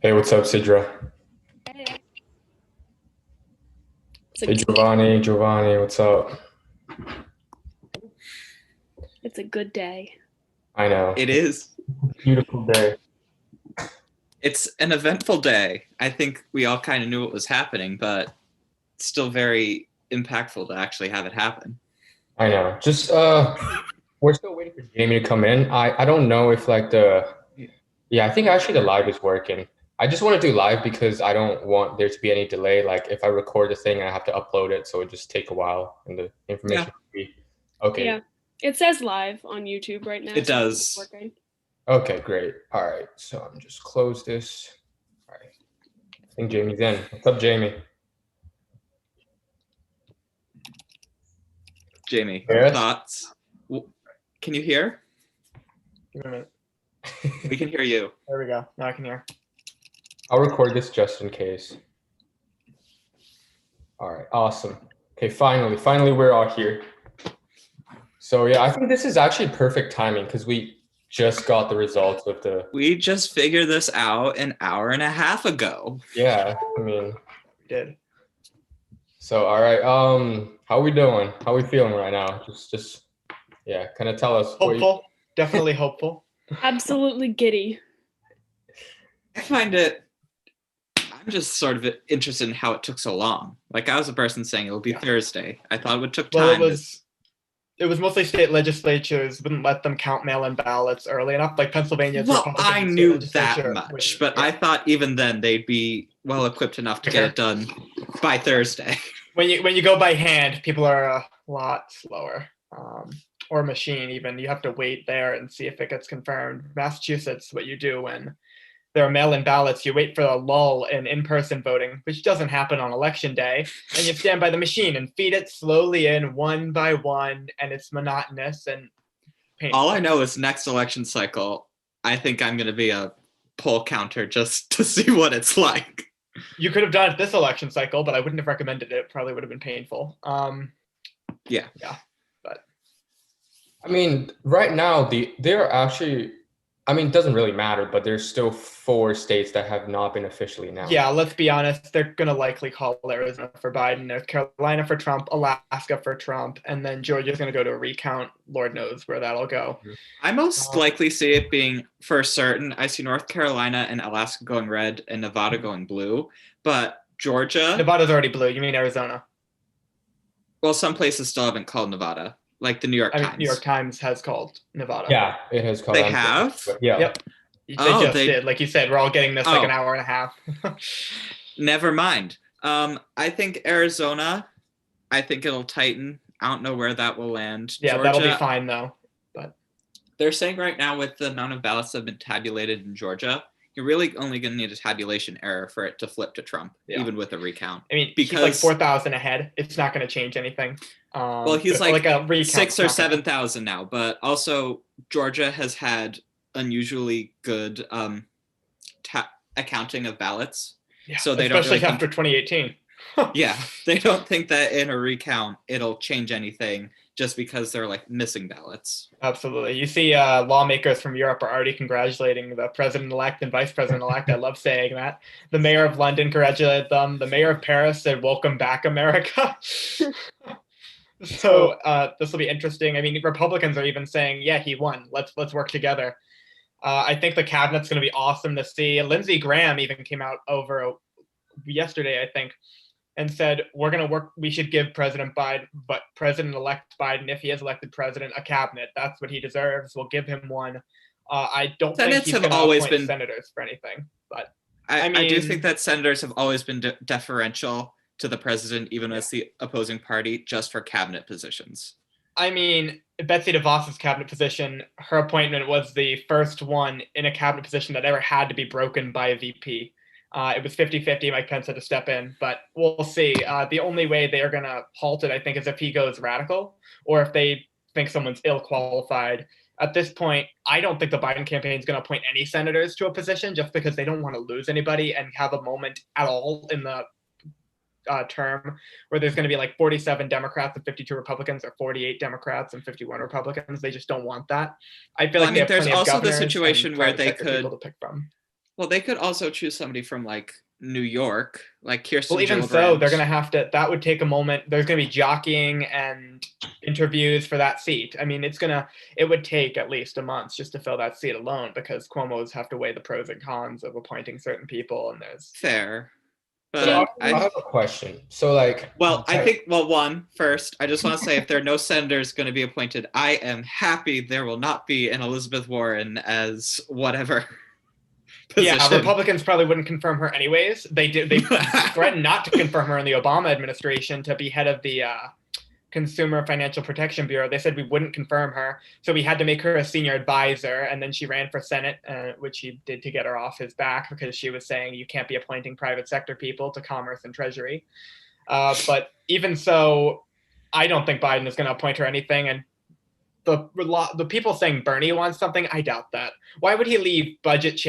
Hey, what's up, Sidra? Hey, Hey, Giovanni, what's up? it's a good day. I know. It It's is. a beautiful day. It's an eventful day. I think we all kind of knew what was happening, but it's still very impactful to actually have it happen. I know. Just we're still waiting for Jamie to come in. I don't know if like I think actually the live is working. I just want to do live because I don't want there to be any delay. Like if I record the thing, I have to upload it, so it just take a while and the information Yeah, will be okay. Yeah, it says live on YouTube right now, it so I think it's does. working. Okay, great. All right. So I'm just close this. All right. I think Jamie's in. What's up, Jamie? Jamie, Yes. thoughts? Can you hear? Give me a minute. We can hear you. There we go. Now I can hear. I'll record this just in case. All right, awesome. Okay, finally we're all here. So yeah, I think this is actually perfect timing because we just got the results of the, We just figured this out an hour and a half ago. yeah, I mean, We did. so all right, how we doing? How we feeling right now? Yeah, kind of tell us what you, Hopeful. Definitely hopeful. Absolutely giddy. I find it, I'm just sort of interested in how it took so long. Like I was a person saying it would be Thursday. I thought it would took Well, time. it was mostly state legislatures wouldn't let them count mail-in ballots early enough. Like Pennsylvania's Well, Republican I state knew that legislature much, but I thought even then they'd be well equipped enough to get Okay. it done by Thursday. when you go by hand, people are a lot slower. Or machine even. You have to wait there and see if it gets confirmed. Massachusetts, what you do when there are mail-in ballots, you wait for a lull in in-person voting, which doesn't happen on election day, and you stand by the machine and feed it slowly in one by one, and it's monotonous and painful. All I know is next election cycle, I think I'm going to be a poll counter just to see what it's like. You could have done it this election cycle, but I wouldn't have recommended it. It probably would have been painful. Yeah. But I mean, right now there are actually, I mean, it doesn't really matter, but there's still 4 states that have not been officially announced. yeah, let's be honest. They're going to likely call Arizona for Biden, North Carolina for Trump, Alaska for Trump, and then Georgia's going to go to a recount. Lord knows where that'll go. I most likely see it being for certain. I see North Carolina and Alaska going red and Nevada going blue, but Georgia. Nevada's already blue. You mean Arizona? Well, some places still haven't called Nevada, like the New York Times. New York Times has called Nevada. Yeah, it has called. They have? Yeah. Yep. They did. Like you said, we're all getting this like an hour and a half. Never mind. I think Arizona, I think it'll tighten. I don't know where that will land. Yeah, Georgia, that'll be fine though. But they're saying right now with the amount of ballots that have been tabulated in Georgia, you're really only going to need a tabulation error for it to flip to Trump, even with a recount. I mean, because he's like 4,000 ahead. It's not going to change anything. Well, he's like a recount, 6,000 or 7,000 now, but also Georgia has had unusually good accounting of ballots. Yeah, so they especially don't really after 2018. Yeah, they don't think that in a recount it'll change anything just because they're like missing ballots. Absolutely. You see lawmakers from Europe are already congratulating the president-elect and vice president-elect. I love saying that. The mayor of London congratulated them. The mayor of Paris said, "Welcome back, America." So this will be interesting. I mean, Republicans are even saying, "Yeah, he won. Let's work together." I think the cabinet's going to be awesome to see. Lindsey Graham even came out over yesterday, I think, and said we're going to work. We should give President Biden, but President-elect Biden, if he is elected president, a cabinet. That's what he deserves. We'll give him one. I don't think he's going to appoint senators for anything, but I mean, I do think that senators have always been deferential to the president, even as the opposing party, just for cabinet positions. I mean, Betsy DeVos's cabinet position, her appointment was the first one in a cabinet position that ever had to be broken by a VP. It was 50-50. Mike Pence had to step in, but we'll see. The only way they are going to halt it, I think, is if he goes radical or if they think someone's ill-qualified. At this point, I don't think the Biden campaign is going to appoint any senators to a position just because they don't want to lose anybody and have a moment at all in the term where there's going to be like 47 Democrats and 52 Republicans or 48 Democrats and 51 Republicans. They just don't want that. I feel like there's also the situation where they could pick from. Well, they could also choose somebody from like New York, like Kirsten Well, even Gillibrand. so, they're going to have to, that would take a moment. There's going to be jockeying and interviews for that seat. I mean, it would take at least a month just to fill that seat alone because Cuomo's have to weigh the pros and cons of appointing certain people. And there's Fair. But So I have a question. So like, first, I just want to say if there are no senators going to be appointed, I am happy there will not be an Elizabeth Warren as whatever. Yeah, position. Republicans probably wouldn't confirm her anyways. They threatened not to confirm her in the Obama administration to be head of the Consumer Financial Protection Bureau. They said we wouldn't confirm her, so we had to make her a senior advisor, and then she ran for Senate, which he did to get her off his back because she was saying you can't be appointing private sector people to Commerce and Treasury. But even so, I don't think Biden is going to appoint her anything, and the people saying Bernie wants something, I doubt that. Why would he leave budget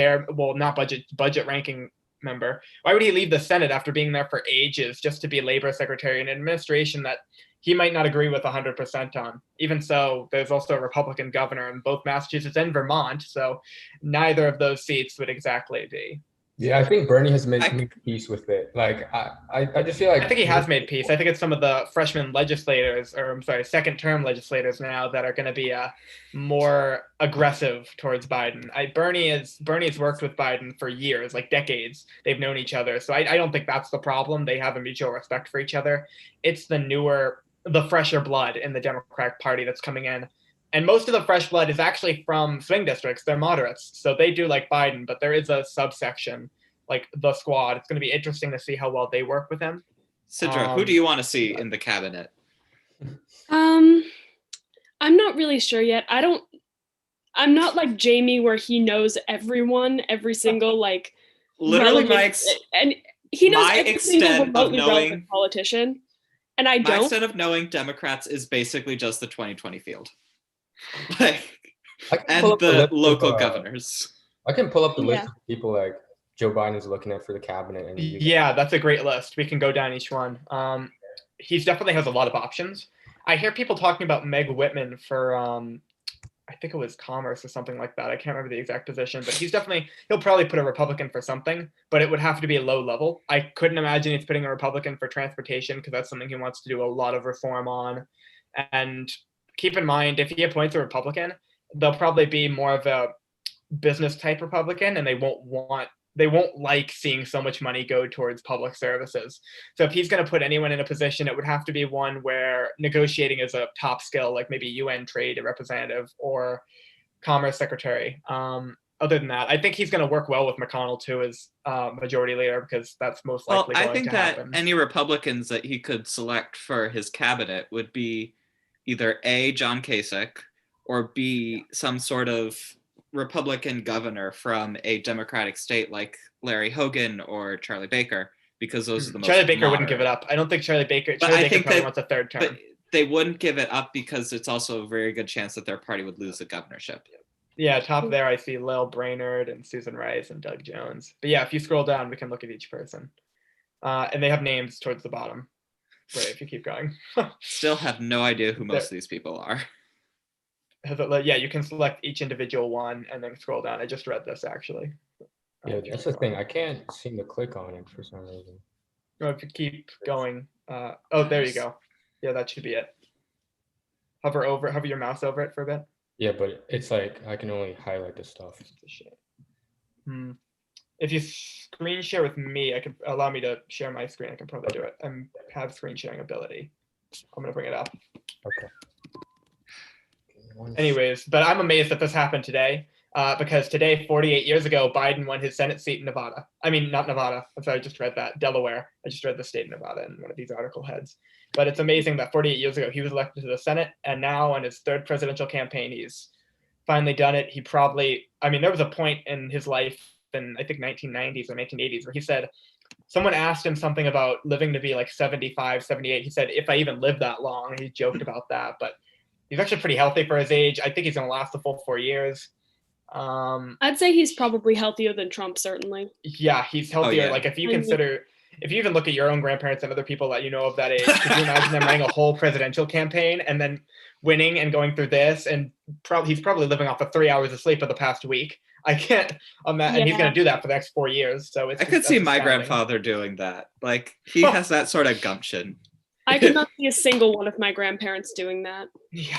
ranking member? Why would he leave the Senate after being there for ages just to be labor secretary in an administration that he might not agree with 100% on? Even so, there's also a Republican governor in both Massachusetts and Vermont, so neither of those seats would exactly be. Yeah, I think Bernie has made peace with it. Like, I just feel like I think he has made peace. I think it's some of the freshman legislators, or I'm sorry, second-term legislators now that are going to be more aggressive towards Biden. Bernie's worked with Biden for years, like decades. They've known each other, so I don't think that's the problem. They have a mutual respect for each other. It's the fresher blood in the Democratic Party that's coming in. And most of the fresh blood is actually from swing districts. They're moderates. So they do like Biden, but there is a subsection, like the squad. It's going to be interesting to see how well they work with him. Sidra, who do you want to see in the cabinet? I'm not really sure yet. I'm not like Jamie where he knows everyone, every single like literally and he knows my every single extent remotely of knowing relevant politician. And I my don't. extent of knowing Democrats is basically just the 2020 field. Like, and the local governors. I can pull up the list of people like Joe Biden is looking at for the cabinet. And yeah, that's a great list. We can go down each one. He definitely has a lot of options. I hear people talking about Meg Whitman for, I think it was Commerce or something like that. I can't remember the exact position, but he'll probably put a Republican for something, but it would have to be a low level. I couldn't imagine he's putting a Republican for transportation because that's something he wants to do a lot of reform on. And keep in mind, if he appoints a Republican, they'll probably be more of a business type Republican, and they won't like seeing so much money go towards public services. So if he's going to put anyone in a position, it would have to be one where negotiating is a top skill, like maybe UN trade representative or commerce secretary. Other than that, I think he's going to work well with McConnell too as majority leader because that's most likely going to happen. I think that any Republicans that he could select for his cabinet would be either A, John Kasich, or B, some sort of Republican governor from a Democratic state like Larry Hogan or Charlie Baker, because those are the most Charlie Baker moderate. wouldn't give it up. I don't think Charlie Baker probably wants a third term. But they wouldn't give it up because it's also a very good chance that their party would lose the governorship. Yeah, top there I see Lil Brainerd and Susan Rice and Doug Jones. But yeah, if you scroll down, we can look at each person. And they have names towards the bottom. Right, if you keep going. Still have no idea who most of these people are. Yeah, you can select each individual one and then scroll down. I just read this actually. Yeah, that's the thing. I can't seem to click on it for some reason. No, if you keep going. Oh, there you go. Yeah, that should be it. Hover your mouse over it for a bit. Yeah, but it's like I can only highlight the stuff. If you screen share with me, I can allow me to share my screen. I can probably do it. I have screen sharing ability. I'm gonna bring it up. Okay. Anyways, but I'm amazed that this happened today because today, 48 years ago, Biden won his Senate seat in Nevada. I mean, not Nevada. I'm sorry, I just read that. Delaware. I just read the state of Nevada in one of these article heads. But it's amazing that 48 years ago, he was elected to the Senate, and now on his third presidential campaign, he's finally done it. There was a point in his life in, I think, 1990s or 1980s where he said, someone asked him something about living to be like 75, 78. He said, if I even live that long, he joked about that, but he's actually pretty healthy for his age. I think he's going to last the full 4 years. I'd say he's probably healthier than Trump, certainly. Yeah, he's healthier. Like if you even look at your own grandparents and other people that you know of that age, could you imagine them running a whole presidential campaign and then winning and going through this? And he's probably living off of 3 hours of sleep for the past week. I can't imagine, and he's Yeah. going to do that for the next 4 years. So I could see that's my astounding. grandfather doing that. Like, he has that sort of gumption. I could not see a single one of my grandparents doing that. Yeah.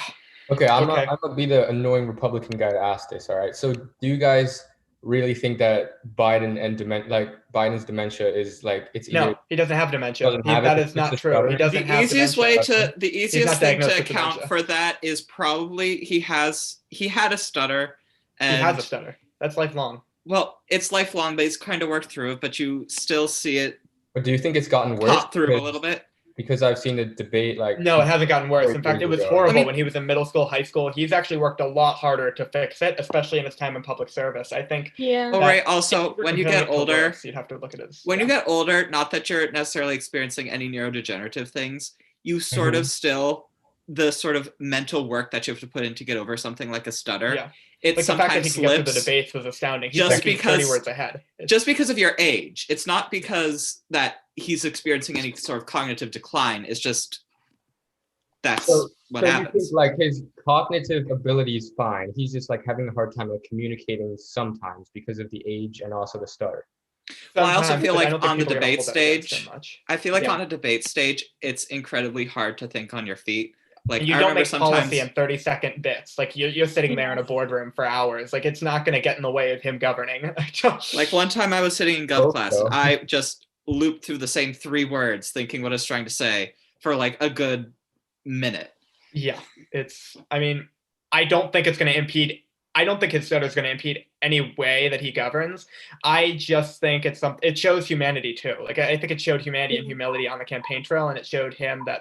Okay, I'm Okay. gonna be the annoying Republican guy to ask this. All right. So, do you guys really think that Biden's dementia is like it's either No, he doesn't have dementia. doesn't have That it, is it's not just true. stutter? He doesn't The have easiest dementia. the easiest thing diagnosed to with account dementia. for that is probably he had a stutter, He and has a stutter. That's lifelong. well, it's lifelong, but he's kind of worked through it, but you still see it But do you think it's gotten worse? pop through a little bit. Because I've seen the debate like No, it hasn't gotten worse. In fact, it was horrible I mean- when he was in middle school, high school. He's actually worked a lot harder to fix it, especially in his time in public service. I think. Yeah. Oh, That- right. Also, when you get older, you'd have to look at his. when you get older, not that you're necessarily experiencing any neurodegenerative things, you sort of still the sort of mental work that you have to put in to get over something like a stutter. Yeah. It Like the fact that he sometimes can get through the slips debates was astounding. He's just thinking 30 because- words ahead. just because of your age. It's not because that he's experiencing any sort of cognitive decline. It's just that's what so happens. you think like his cognitive ability is fine. He's just like having a hard time like communicating sometimes because of the age and also the stutter. Well, I also Sometimes, feel but like don't think on the people are gonna debate hold that against stage, him much. I feel like Yeah. on a debate stage, it's incredibly hard to think on your feet. Like And you I don't remember make sometimes policy in 30-second bits. Like you're sitting there in a boardroom for hours. Like it's not going to get in the way of him governing. like one time I was sitting in gov Hope class so. and I just looped through the same 3 words thinking what I was trying to say for like a good minute. Yeah, I mean, I don't think it's going to impede. I don't think his stutter is going to impede any way that he governs. I just think it shows humanity too. Like I think it showed humanity and humility on the campaign trail, and it showed him that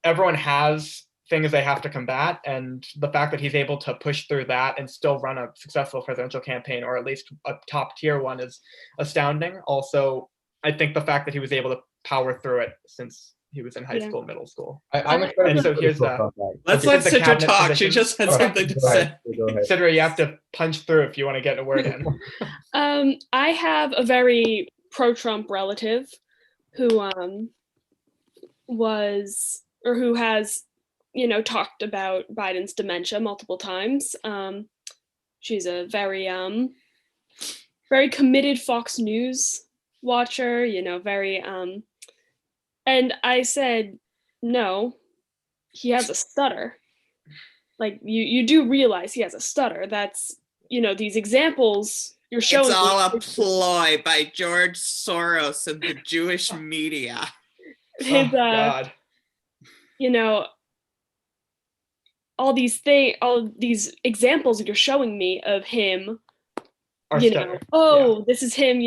everyone has things they have to combat, and the fact that he's able to push through that and still run a successful presidential campaign, or at least a top tier one, is astounding. Also, I think the fact that he was able to power through it since he was in high school, middle school. I'm And so here's the. Let's Okay, let the Citra cabinet talk. She positions. just had Okay. something to say. Go ahead. Sidra, you have to punch through if you want to get a word in. I have a very pro-Trump relative who who has, talked about Biden's dementia multiple times. She's a very very committed Fox News watcher, very and I said, no, he has a stutter. Like you do realize he has a stutter. That's, these examples you're showing. It's all a ploy by George Soros and the Jewish media. His, Oh, God. all these examples that you're showing me of him, Our stutter. this is him,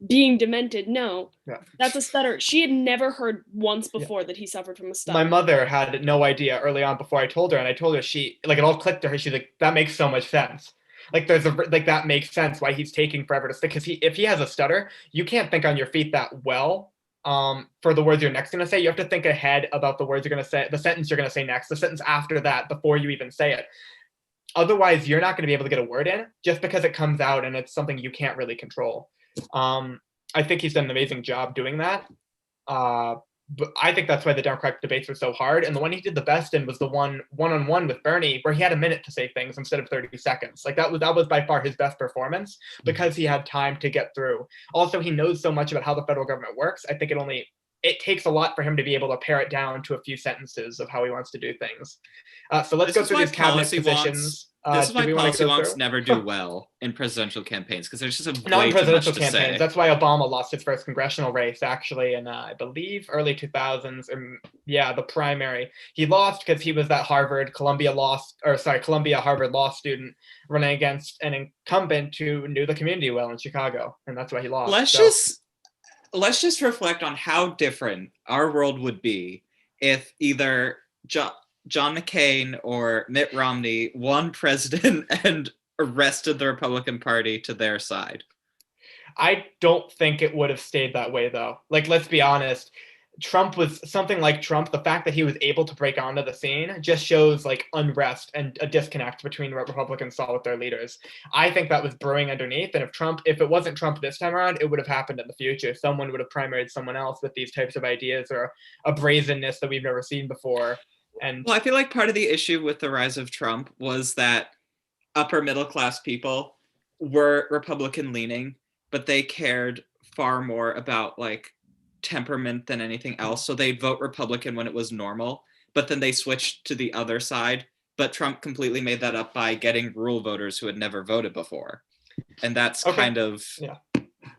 being demented. No, Yeah. that's a stutter. She had never heard once before that he suffered from a stutter. My mother had no idea early on before I told her, and I told her, it all clicked to her. She's like, that makes so much sense. Like that makes sense why he's taking forever to stick. Because if he has a stutter, you can't think on your feet that well. For the words you're next going to say, you have to think ahead about the words you're going to say, the sentence you're going to say next, the sentence after that, before you even say it. Otherwise, you're not going to be able to get a word in just because it comes out and it's something you can't really control. I think he's done an amazing job doing that. But I think that's why the Democratic debates were so hard. And the one he did the best in was the one-on-one with Bernie, where he had a minute to say things instead of 30 seconds. Like that was by far his best performance because he had time to get through. Also, he knows so much about how the federal government works. I think it takes a lot for him to be able to pare it down to a few sentences of how he wants to do things. So let's go through these cabinet positions. This is why policy wonks through? never do well in presidential campaigns because there's just a Not way in too much presidential to campaigns. say. That's why Obama lost his first congressional race, actually, in I believe early 2000s. The primary. He lost because he was that Columbia Harvard law student running against an incumbent who knew the community well in Chicago, and that's why he lost. Let's just reflect on how different our world would be if either John McCain or Mitt Romney won president and arrested the Republican Party to their side. I don't think it would have stayed that way, though. Like, let's be honest. Trump was something like Trump. The fact that he was able to break onto the scene just shows like unrest and a disconnect between what Republicans saw with their leaders. I think that was brewing underneath. And if it wasn't Trump this time around, it would have happened in the future. Someone would have primaried someone else with these types of ideas or a brazenness that we've never seen before. And well, I feel like part of the issue with the rise of Trump was that upper middle class people were Republican leaning, but they cared far more about like temperament than anything else. So they'd vote Republican when it was normal, but then they switched to the other side. But Trump completely made that up by getting rural voters who had never voted before. And that's kind of... Yeah.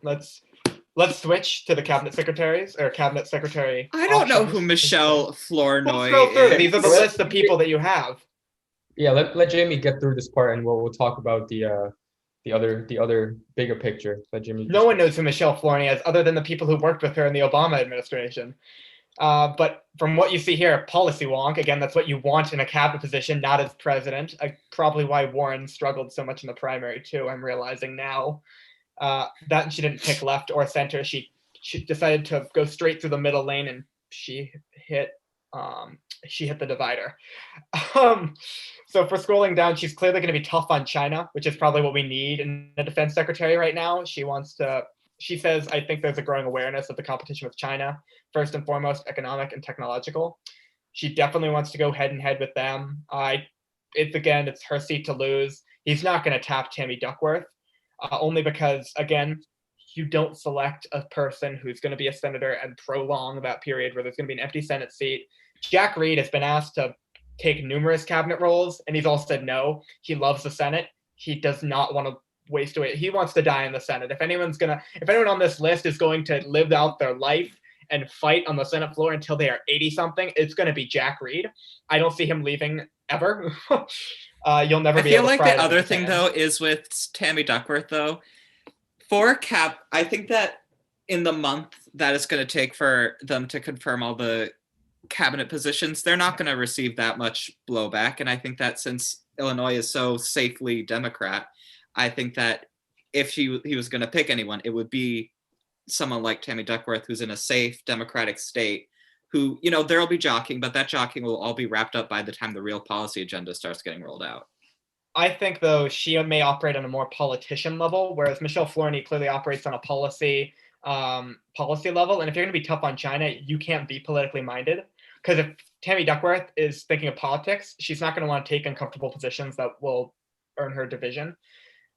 Let's switch to the cabinet secretaries or cabinet secretary. I don't know who options. Michelle Flournoy We'll scroll through. is. These are the list of people that you have. Yeah, let Jamie get through this part, and we'll talk about the other bigger picture that Jimmy. No one knows who Michelle Flournoy is other than the people who worked with her in the Obama administration. But from what you see here, policy wonk, again, that's what you want in a cabinet position, not as president. Probably why Warren struggled so much in the primary too, I'm realizing now. That she didn't pick left or center. She decided to go straight through the middle lane, and she hit the divider. So for scrolling down, she's clearly going to be tough on China, which is probably what we need in a defense secretary right now. She says, I think there's a growing awareness of the competition with China, first and foremost, economic and technological. She definitely wants to go head and head with them. It's her seat to lose. He's not going to tap Tammy Duckworth, only because, again, you don't select a person who's going to be a senator and prolong that period where there's going to be an empty Senate seat. Jack Reed has been asked to take numerous cabinet roles, and he's all said no. He loves the Senate. He does not want to waste away. He wants to die in the Senate. If anyone on this list is going to live out their life and fight on the Senate floor until they are 80-something, it's going to be Jack Reed. I don't see him leaving ever. You'll never be able to. I feel like the other thing, though, is with Tammy Duckworth, though, I think that in the month that it's going to take for them to confirm all the cabinet positions, they're not going to receive that much blowback. And I think that since Illinois is so safely Democrat, I think that if he was going to pick anyone, it would be someone like Tammy Duckworth, who's in a safe Democratic state, who, there'll be jockeying, but that jockeying will all be wrapped up by the time the real policy agenda starts getting rolled out. I think, though, she may operate on a more politician level, whereas Michelle Flournoy clearly operates on a policy level. And if you're going to be tough on China, you can't be politically minded. Because if Tammy Duckworth is thinking of politics, she's not going to want to take uncomfortable positions that will earn her division.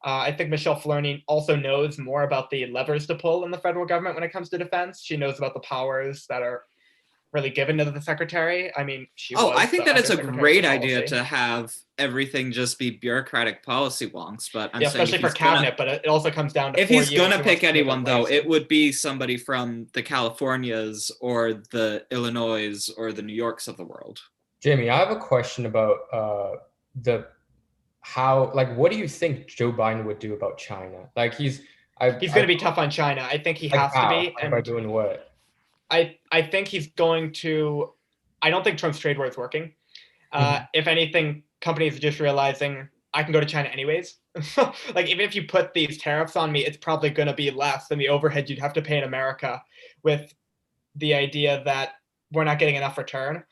I think Michelle Flournoy also knows more about the levers to pull in the federal government when it comes to defense. She knows about the powers that are really given to the secretary. I mean, I think that it's a great idea to have everything just be bureaucratic policy wonks, but I'm saying especially for cabinet, but it also comes down to if he's going to pick anyone, though, it would be somebody from the Californias or the Illinois or the New Yorks of the world. Jamie, I have a question about what do you think Joe Biden would do about China? Like he's going to be tough on China. I think he has to be. And by doing what? I think he's going to. I don't think Trump's trade war is working. If anything, companies are just realizing I can go to China anyways. Like even if you put these tariffs on me, it's probably going to be less than the overhead you'd have to pay in America, with the idea that we're not getting enough return.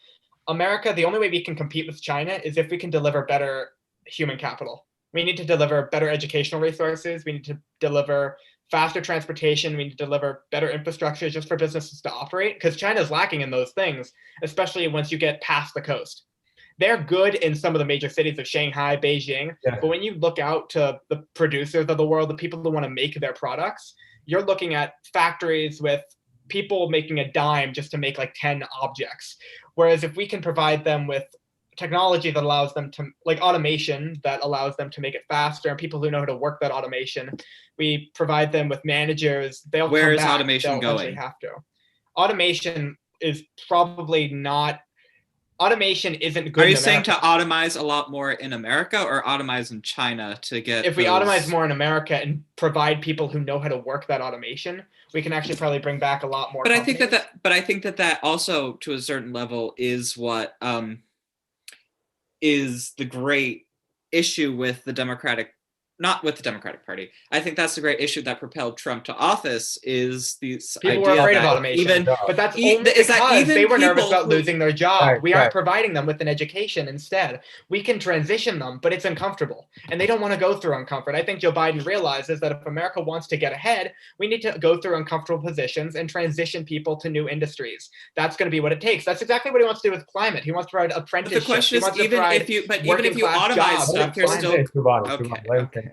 America, the only way we can compete with China is if we can deliver better human capital. We need to deliver better educational resources. We need to deliver faster transportation. We need to deliver better infrastructure just for businesses to operate, because China's lacking in those things, especially once you get past the coast. They're good in some of the major cities of Shanghai, Beijing, but when you look out to the producers of the world, the people who want to make their products, you're looking at factories with people making a dime just to make like 10 objects. Whereas if we can provide them with technology that allows them to, like automation that allows them to make it faster, and people who know how to work that automation, we provide them with managers. Where is automation going? Have to. Automation is probably not. Automation isn't good. Are you saying to automize a lot more in America or automize in China to get? If we automize more in America and provide people who know how to work that automation, we can actually probably bring back a lot more. But I think that also to a certain level is what is the great issue with the not with the Democratic Party. I think that's the great issue that propelled Trump to office, is these people were afraid of automation. But that's only because they were nervous about losing their job. We aren't providing them with an education instead. We can transition them, but it's uncomfortable. And they don't want to go through uncomfort. I think Joe Biden realizes that if America wants to get ahead, we need to go through uncomfortable positions and transition people to new industries. That's going to be what it takes. That's exactly what he wants to do with climate. He wants to provide apprenticeships. But the question is, even if you automize stuff, you're still... Okay.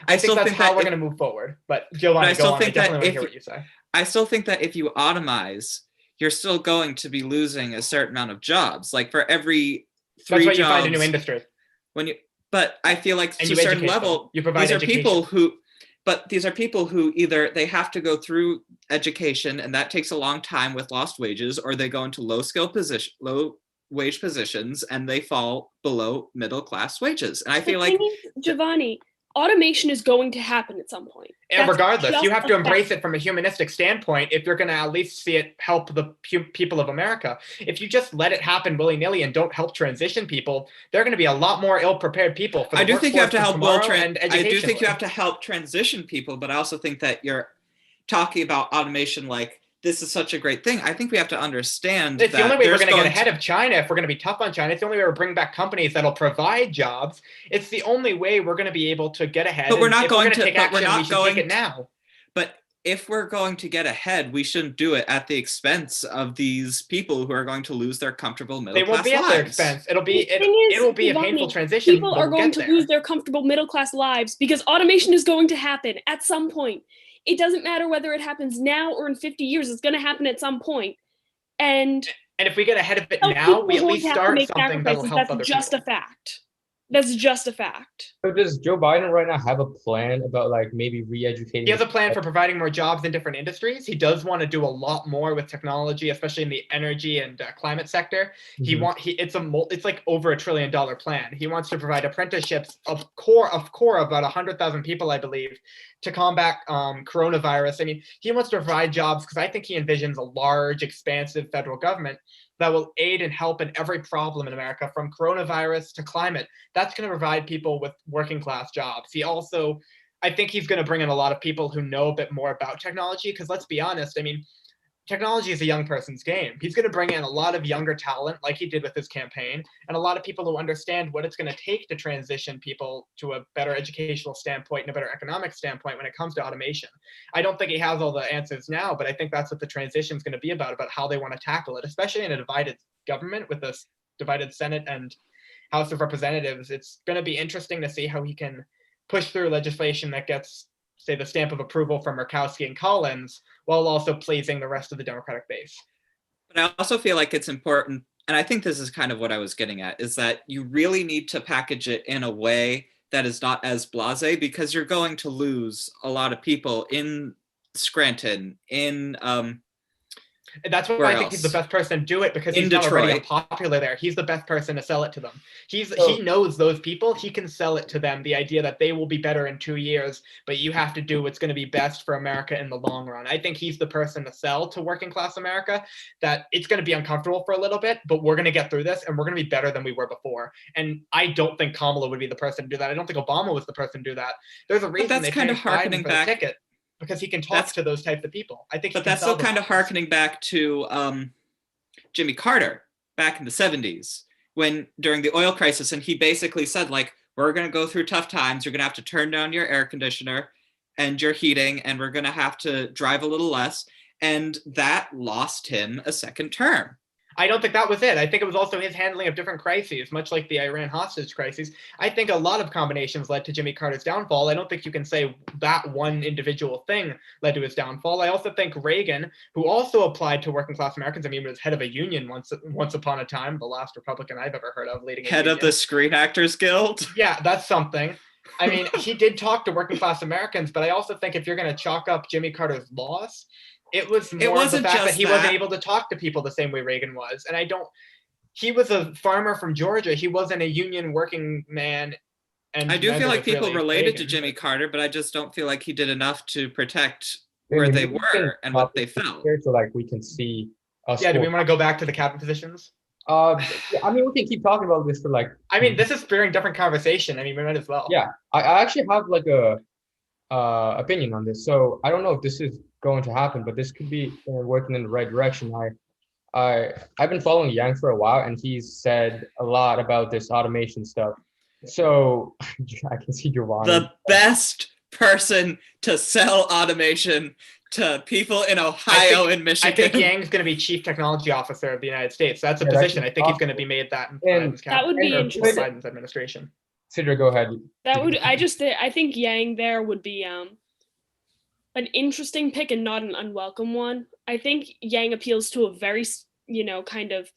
I think that's how we're going to move forward. But Giovanni, go on. I definitely want to hear what you say. I still think that if you automize, you're still going to be losing a certain amount of jobs. Like for every 3 That's why jobs, you find a new industry. But I feel like And to a certain level, these are people who either they have to go through education, and that takes a long time with lost wages, or they go into low wage positions, and they fall below middle class wages. And I feel like, Giovanni, automation is going to happen at some point. And regardless, you have to embrace it from a humanistic standpoint if you're going to at least see it help the people of America. If you just let it happen willy-nilly and don't help transition people, there are going to be a lot more ill-prepared people for the I do think you have to help I do think you have to help transition people, but I also think that you're talking about automation like this is such a great thing. I think we have to understand it's the only way we're going to get ahead of China if we're going to be tough on China. It's the only way we're bringing back companies that'll provide jobs. It's the only way we're going to be able to get ahead. But we're not going to take action. We should take it now. But if we're going to get ahead, we shouldn't do it at the expense of these people who are going to lose their comfortable middle class lives. They won't be at their expense. It will be a painful transition. People are going to lose their comfortable middle class lives because automation is going to happen at some point. It doesn't matter whether it happens now or in 50 years, it's going to happen at some point. And if we get ahead of it now, we at least start something that will help other people. That's just a fact. That's just a fact. So does Joe Biden right now have a plan about like maybe re-educating? He has a plan for providing more jobs in different industries. He does want to do a lot more with technology, especially in the energy and climate sector. Mm-hmm. It's like over $1 trillion plan. He wants to provide apprenticeships of about 100,000 people, I believe, to combat coronavirus. I mean, he wants to provide jobs because I think he envisions a large, expansive federal government that will aid and help in every problem in America, from coronavirus to climate. That's going to provide people with working class jobs. I think he's going to bring in a lot of people who know a bit more about technology, because let's be honest, I mean, technology is a young person's game. He's going to bring in a lot of younger talent, like he did with his campaign, and a lot of people who understand what it's going to take to transition people to a better educational standpoint and a better economic standpoint when it comes to automation. I don't think he has all the answers now, but I think that's what the transition is going to be about how they want to tackle it, especially in a divided government with a divided Senate and House of Representatives. It's going to be interesting to see how he can push through legislation that gets, say, the stamp of approval from Murkowski and Collins, while also pleasing the rest of the Democratic base. But I also feel like it's important, and I think this is kind of what I was getting at, is that you really need to package it in a way that is not as blasé, because you're going to lose a lot of people in Scranton, in and that's why I think he's the best person to do it, because he's not already popular there. He's the best person to sell it to them. He knows those people. He can sell it to them, the idea that they will be better in 2 years, but you have to do what's going to be best for America in the long run. I think he's the person to sell to working class America, that it's going to be uncomfortable for a little bit, but we're going to get through this and we're going to be better than we were before. And I don't think Kamala would be the person to do that. I don't think Obama was the person to do that. There's a reason they kind of harkening back the ticket. Because he can talk to those types of people. I think. But that's still kind of harkening back to Jimmy Carter back in the 70s, when during the oil crisis, and he basically said, like, we're going to go through tough times. You're going to have to turn down your air conditioner and your heating, and we're going to have to drive a little less. And that lost him a second term. I don't think that was it. I think it was also his handling of different crises, much like the Iran hostage crises. I think a lot of combinations led to Jimmy Carter's downfall. I don't think you can say that one individual thing led to his downfall. I also think Reagan, who also applied to working class Americans, I mean, was head of a union once upon a time, the last Republican I've ever heard of leading a head union. Of the Screen Actors Guild? Yeah, that's something. I mean, he did talk to working class Americans, but I also think if you're going to chalk up Jimmy Carter's loss, it was more the fact that he wasn't able to talk to people the same way Reagan was. And he was a farmer from Georgia. He wasn't a union working man. And I do feel like people related Reagan to Jimmy Carter, but I just don't feel like he did enough to protect where they were and what they felt. So like we can see us. Yeah, do we want to go back to the cabinet positions? I mean, we can keep talking about this for like. I mean, this is spurring different conversation. I mean, we might as well. Yeah, I actually have like a opinion on this. So I don't know if this is going to happen, but this could be working in the right direction. I've been following Yang for a while, and he's said a lot about this automation stuff. So I can see Giovanni. The best person to sell automation to people in Ohio and Michigan. I think Yang's going to be Chief Technology Officer of the United States. That's a position. I think he's going to be made that in that would be interesting. Biden's administration. Sidra, go ahead. I think Yang there would be an interesting pick and not an unwelcome one. I think Yang appeals to a very, kind of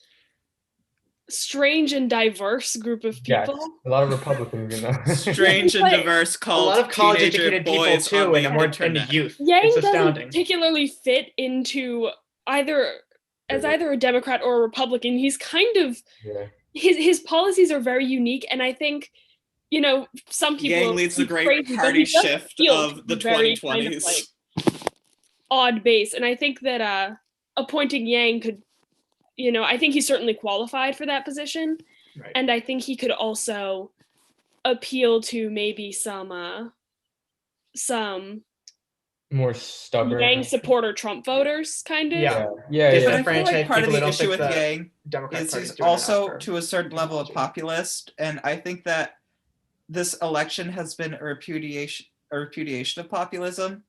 strange and diverse group of Yes, people. a lot of Republicans, Strange and But diverse A called lot of teenager college-educated people boys too, on the and more in the internet. youth. Yang It's doesn't astounding. particularly fit into either a Democrat or a Republican. He's kind of yeah. his policies are very unique, and I think some people Yang leads the he's great crazy, but party he does shift feel to of be the very 2020s. kind of, like, odd base, and I think that appointing Yang could, I think he's certainly qualified for that position, Right. and I think he could also appeal to maybe some More stubborn. Yang supporter Trump voters, kind of. Yeah. But I feel Disenfranchised like part of people the who don't issue think with the Yang Democratic is Party's he's doing enough also for to a certain level a technology. populist, and I think that this election has been a repudiation of populism,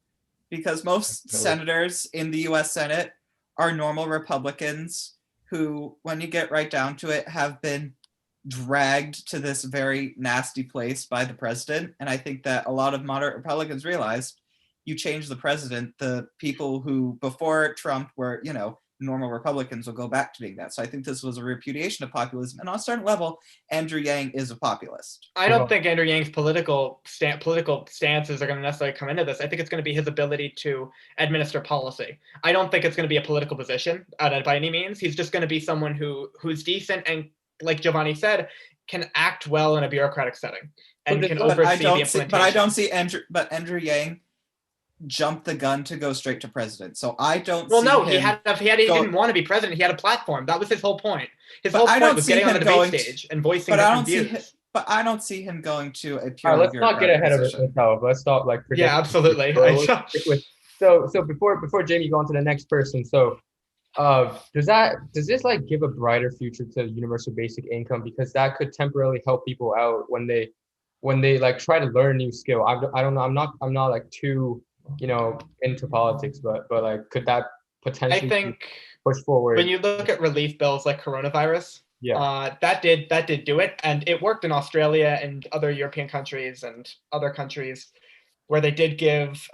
because most Definitely. senators in the U.S. Senate are normal Republicans who, when you get right down to it, have been dragged to this very nasty place by the president. And I think that a lot of moderate Republicans realized, you change the president, the people who before Trump were, normal Republicans will go back to being that. So I think this was a repudiation of populism. And on a certain level, Andrew Yang is a populist. I don't think Andrew Yang's political stances are going to necessarily come into this. I think it's going to be his ability to administer policy. I don't think it's going to be a political position by any means. He's just going to be someone who's decent and, like Giovanni said, can act well in a bureaucratic setting and can oversee the implementation. But I don't see Andrew Yang jumped the gun to go straight to president. So I don't. Well, see no, him he didn't want to be president. He had a platform. That was his whole point. His But whole I point don't was see getting on the him debate going stage and voicing but I different don't see views. But I don't see him going to a All right, purely let's not get ahead bureaucratic of ourselves. Let's stop predicting. Yeah, absolutely. So before Jamie go on to the next person, so does this like give a brighter future to universal basic income, because that could temporarily help people out when they like try to learn a new skill. I don't know. I'm not like too into politics, but like could that potentially I think push forward? when you look at relief bills like coronavirus, that did do it, and it worked in Australia and other European countries and other countries where they did give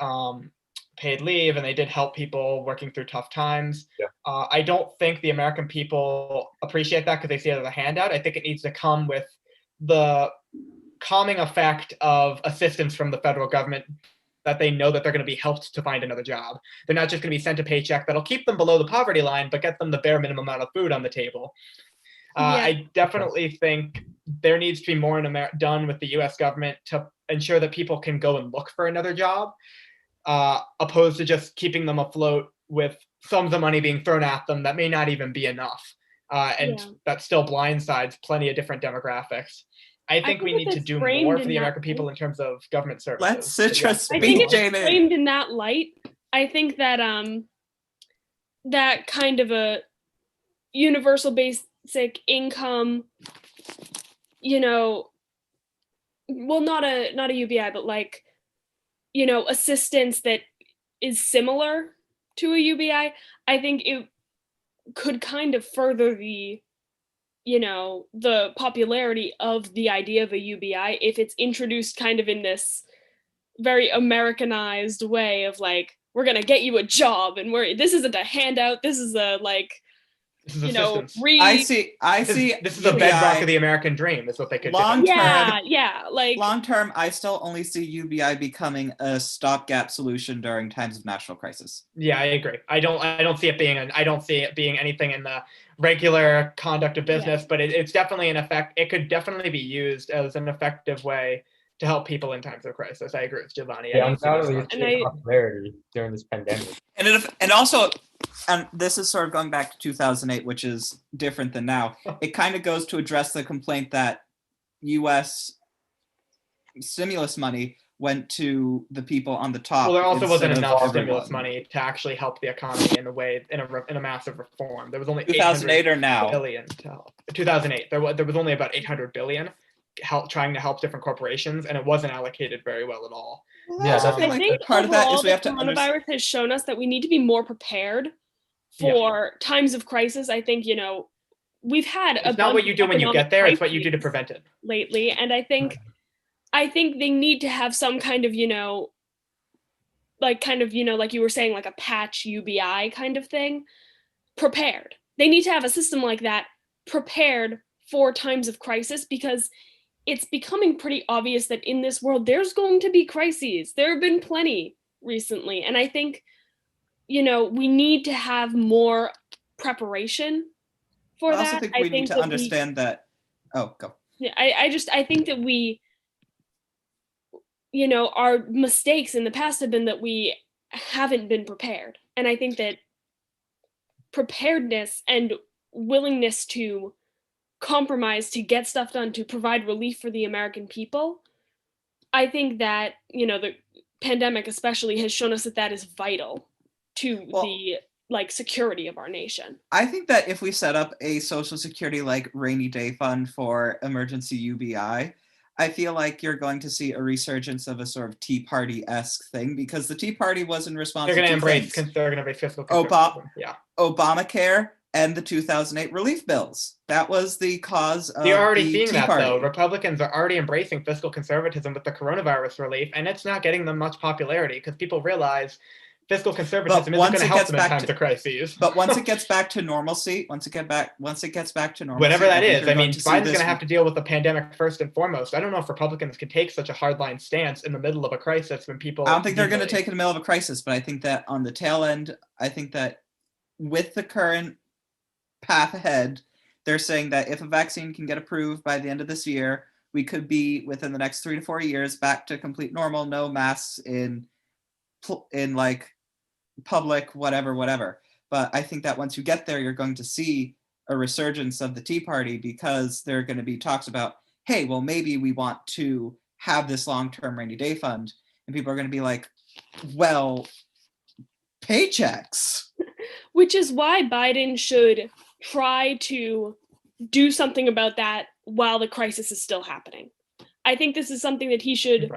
paid leave and they did help people working through tough times. I don't think the American people appreciate that because they see it as a handout. I think it needs to come with the calming effect of assistance from the federal government, that they know that they're going to be helped to find another job. They're not just going to be sent a paycheck that'll keep them below the poverty line, but get them the bare minimum amount of food on the table. I definitely think there needs to be more done with the U.S. government to ensure that people can go and look for another job, opposed to just keeping them afloat with sums of money being thrown at them that may not even be enough, that still blindsides plenty of different demographics. I think we need to do more for the American people in terms of government services. Let Citra speak, I think it's Jamie. framed in that light. I think that that kind of a universal basic income, well, not a UBI, but like, assistance that is similar to a UBI, I think it could kind of further the popularity of the idea of a UBI if it's introduced kind of in this very Americanized way of like, we're gonna get you a job and this isn't a handout, this is a this is assistance. I see. This is a bedrock of the American dream. Is what they could do. Long term. Like long term, I still only see UBI becoming a stopgap solution during times of national crisis. Yeah, I agree. I don't see it being anything in the regular conduct of business, but it's definitely an effect. It could definitely be used as an effective way to help people in times of crisis. I agree with Giovanni. Yeah, undoubtedly it's popularity during this pandemic. And this is sort of going back to 2008, which is different than now. It kind of goes to address the complaint that U.S. stimulus money went to the people on the top. Well, there also wasn't enough stimulus money to actually help the economy in a massive reform. There was only 2008 or now billion to help. 2008. There was only about 800 billion trying to help different corporations, and it wasn't allocated very well at all. Yeah, I think part of that is we have to coronavirus has shown us that we need to be more prepared for times of crisis. I think we've had it's not what you do when you get there; it's what you do to prevent it. Lately, and I think I think they need to have some kind of, like like you were saying, like a patch UBI kind of thing prepared. They need to have a system like that prepared for times of crisis, because it's becoming pretty obvious that in this world there's going to be crises. There have been plenty recently, and I think we need to have more preparation for I also that. think we need to understand that. Oh, go. Yeah, I think that we, our mistakes in the past have been that we haven't been prepared, and I think that preparedness and willingness to compromise to get stuff done to provide relief for the American people, I think that the pandemic especially has shown us that that is vital to the security of our nation. I think that if we set up a Social Security rainy day fund for emergency UBI, I feel like you're going to see a resurgence of a sort of Tea Party-esque thing, because the Tea Party was in response to they're going to embrace fiscal conservatism. Obamacare and the 2008 relief bills. That was the cause of You're already the seeing Tea that, Party. though. Republicans are already embracing fiscal conservatism with the coronavirus relief, and it's not getting them much popularity because people realize fiscal conservatism isn't going to help them in times of crises. But once it gets back to normalcy, once it gets back to normalcy, whatever that is, I mean, Biden's going to have to deal with the pandemic first and foremost. I don't know if Republicans can take such a hardline stance in the middle of a crisis when people. I don't think they're going to take it in the middle of a crisis, but I think that on the tail end, I think that with the current path ahead, they're saying that if a vaccine can get approved by the end of this year, we could be within the next 3 to 4 years back to complete normal, no masks in public, whatever. But I think that once you get there, you're going to see a resurgence of the Tea Party, because there are going to be talks about, hey, well, maybe we want to have this long-term rainy day fund. And people are going to be like, well, paychecks. Which is why Biden should try to do something about that while the crisis is still happening. I think this is something that he should in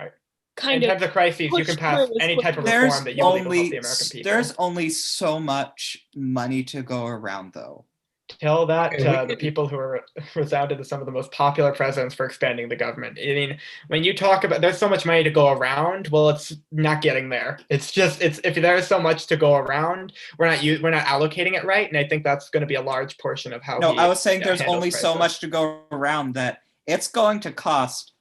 times of crises, you can pass any type of reform that you believe will help the American people. There's only so much money to go around, though. Tell that to the people who are resounded as some of the most popular presidents for expanding the government. I mean, when you talk about there's so much money to go around, well, it's not getting there. It's if there's so much to go around, we're not allocating it right, and I think that's going to be a large portion of how. No, I was saying there's only so much to go around that it's going to cost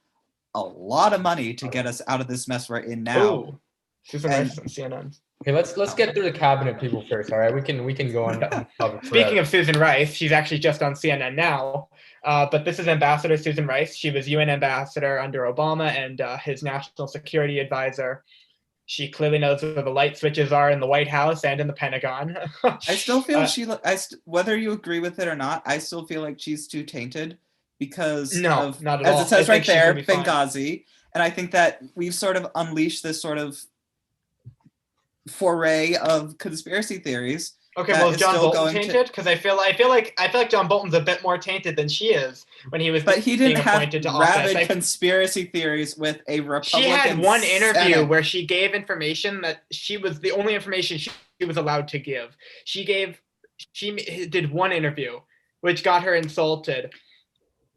a lot of money to get us out of this mess we're in now. Ooh, Susan Rice on CNN. Okay, let's get through the cabinet people first. All right, we can go on. Speaking of Susan Rice, she's actually just on CNN now. But this is Ambassador Susan Rice. She was UN ambassador under Obama and his national security advisor. She clearly knows where the light switches are in the White House and in the Pentagon. I still feel whether you agree with it or not, I still feel like she's too tainted because not at as all. it says right there, Benghazi. And I think that we've sort of unleashed this sort of foray of conspiracy theories. Okay, well, is John Bolton tainted? Because I feel like John Bolton's a bit more tainted than she is when he was. But he didn't have rabid office. Conspiracy theories with a Republican. She had one interview Senate. where she gave information that she was the only information she was allowed to give. She did one interview, which got her insulted.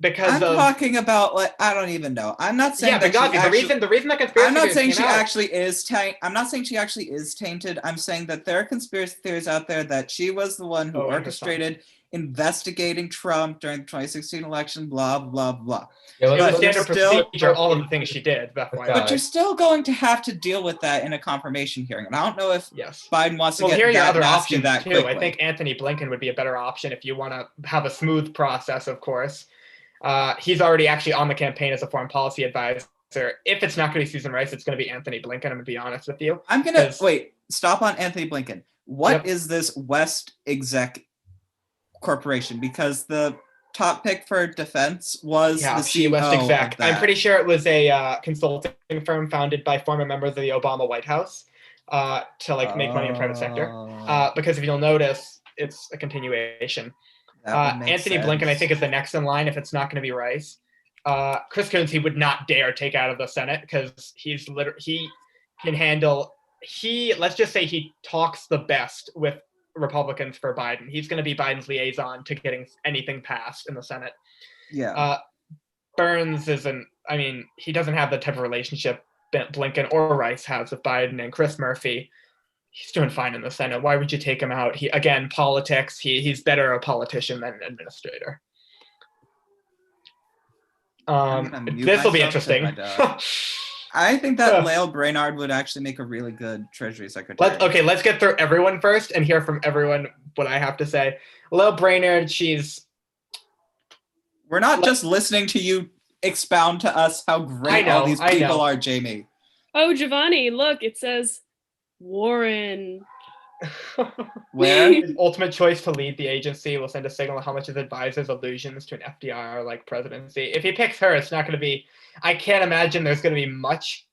I'm talking about I don't even know. I'm not saying that the reason that conspiracy. I'm not saying she actually is tainted. I'm not saying she actually is tainted. I'm saying that there are conspiracy theories out there that she was the one who orchestrated investigating Trump during the 2016 election. Blah blah blah. Yeah, standard procedure, all of the things she did. But you're still going to have to deal with that in a confirmation hearing, and I don't know if Biden wants to get that nasty that quickly. I think Anthony Blinken would be a better option if you want to have a smooth process, of course. He's already actually on the campaign as a foreign policy advisor. If it's not going to be Susan Rice, it's going to be Anthony Blinken. I'm going to be honest with you. I'm going to wait. Stop on Anthony Blinken. What is this West Exec Corporation? Because the top pick for defense was the CEO West Exec. Of that. I'm pretty sure it was a consulting firm founded by former members of the Obama White House to make money in private sector. Because if you'll notice, it's a continuation. Anthony Blinken, I think, is the next in line if it's not going to be Rice. Chris Coons, he would not dare take out of the Senate because he can handle. Let's just say he talks the best with Republicans for Biden. He's going to be Biden's liaison to getting anything passed in the Senate. Yeah. Burns is I mean, he doesn't have the type of relationship Blinken or Rice has with Biden, and Chris Murphy, he's doing fine in the Senate. Why would you take him out? Again, politics. He's better a politician than an administrator. This will be interesting. I think that Lael Brainard would actually make a really good Treasury Secretary. Let's get through everyone first and hear from everyone what I have to say. Lael Brainard, we're not just listening to you expound to us how great all these people are, Jamie. Oh, Giovanni, look, it says Warren. Where? His ultimate choice to lead the agency will send a signal how much his advisors' allusions to an FDR-like presidency. If he picks her, it's not going to be. I can't imagine there's going to be much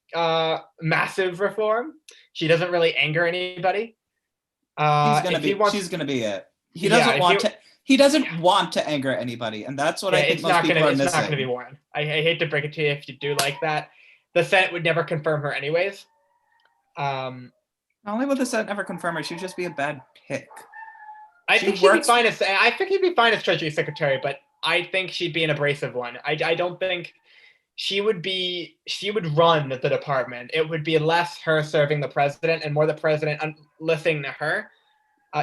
massive reform. She doesn't really anger anybody. She's going to be it. He doesn't want to. He doesn't want to anger anybody, and that's what I think most people are missing. It's not going to be Warren. I hate to break it to you if you do like that. The Senate would never confirm her anyways. Not only would the Senate never confirm her, she'd just be a bad pick. I think he'd be fine as Treasury Secretary, but I think she'd be an abrasive one. I don't think she would run the department. It would be less her serving the president and more the president listening to her.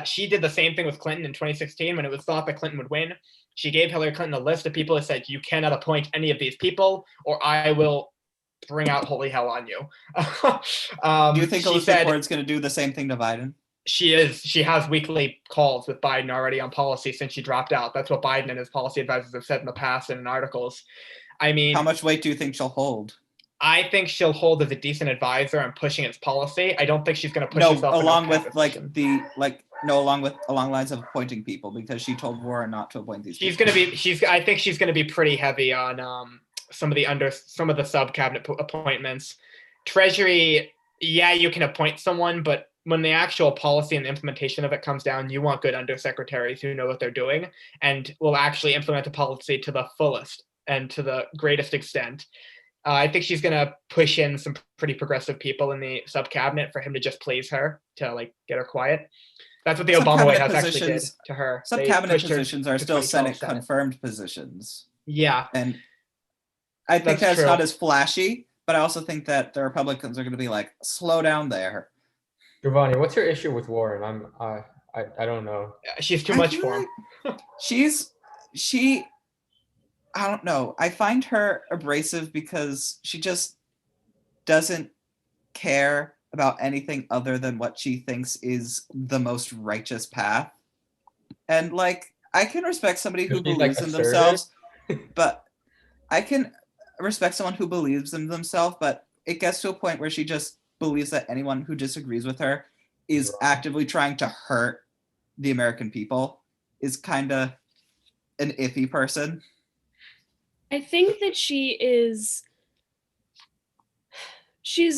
She did the same thing with Clinton in 2016 when it was thought that Clinton would win. She gave Hillary Clinton a list of people that said, you cannot appoint any of these people or I will bring out holy hell on you. Do you think Elizabeth Warren's going to do the same thing to Biden? She is. She has weekly calls with Biden already on policy since she dropped out. That's what Biden and his policy advisors have said in the past and in articles. I mean, how much weight do you think she'll hold? I think she'll hold as a decent advisor and pushing its policy. I don't think she's going to push herself along lines of appointing people, because she told Warren not to appoint these people. I think she's going to be pretty heavy on some of the sub cabinet appointments. Treasury, you can appoint someone, but when the actual policy and the implementation of it comes down, you want good undersecretaries who know what they're doing and will actually implement the policy to the fullest and to the greatest extent. I think she's going to push in some pretty progressive people in the sub cabinet for him to just please her, to get her quiet. That's what the Obama White House actually did to her. Sub cabinet positions are still Senate confirmed positions. Yeah. And I think that's not as flashy, but I also think that the Republicans are going to be like, slow down there. Giovanni, what's your issue with Warren? I don't know. She's too much for him. I don't know. I find her abrasive because she just doesn't care about anything other than what she thinks is the most righteous path. And I can respect somebody who believes in themselves, but I can respect someone who believes in themselves, but it gets to a point where she just believes that anyone who disagrees with her is actively trying to hurt the American people, is kind of an iffy person. I think that she's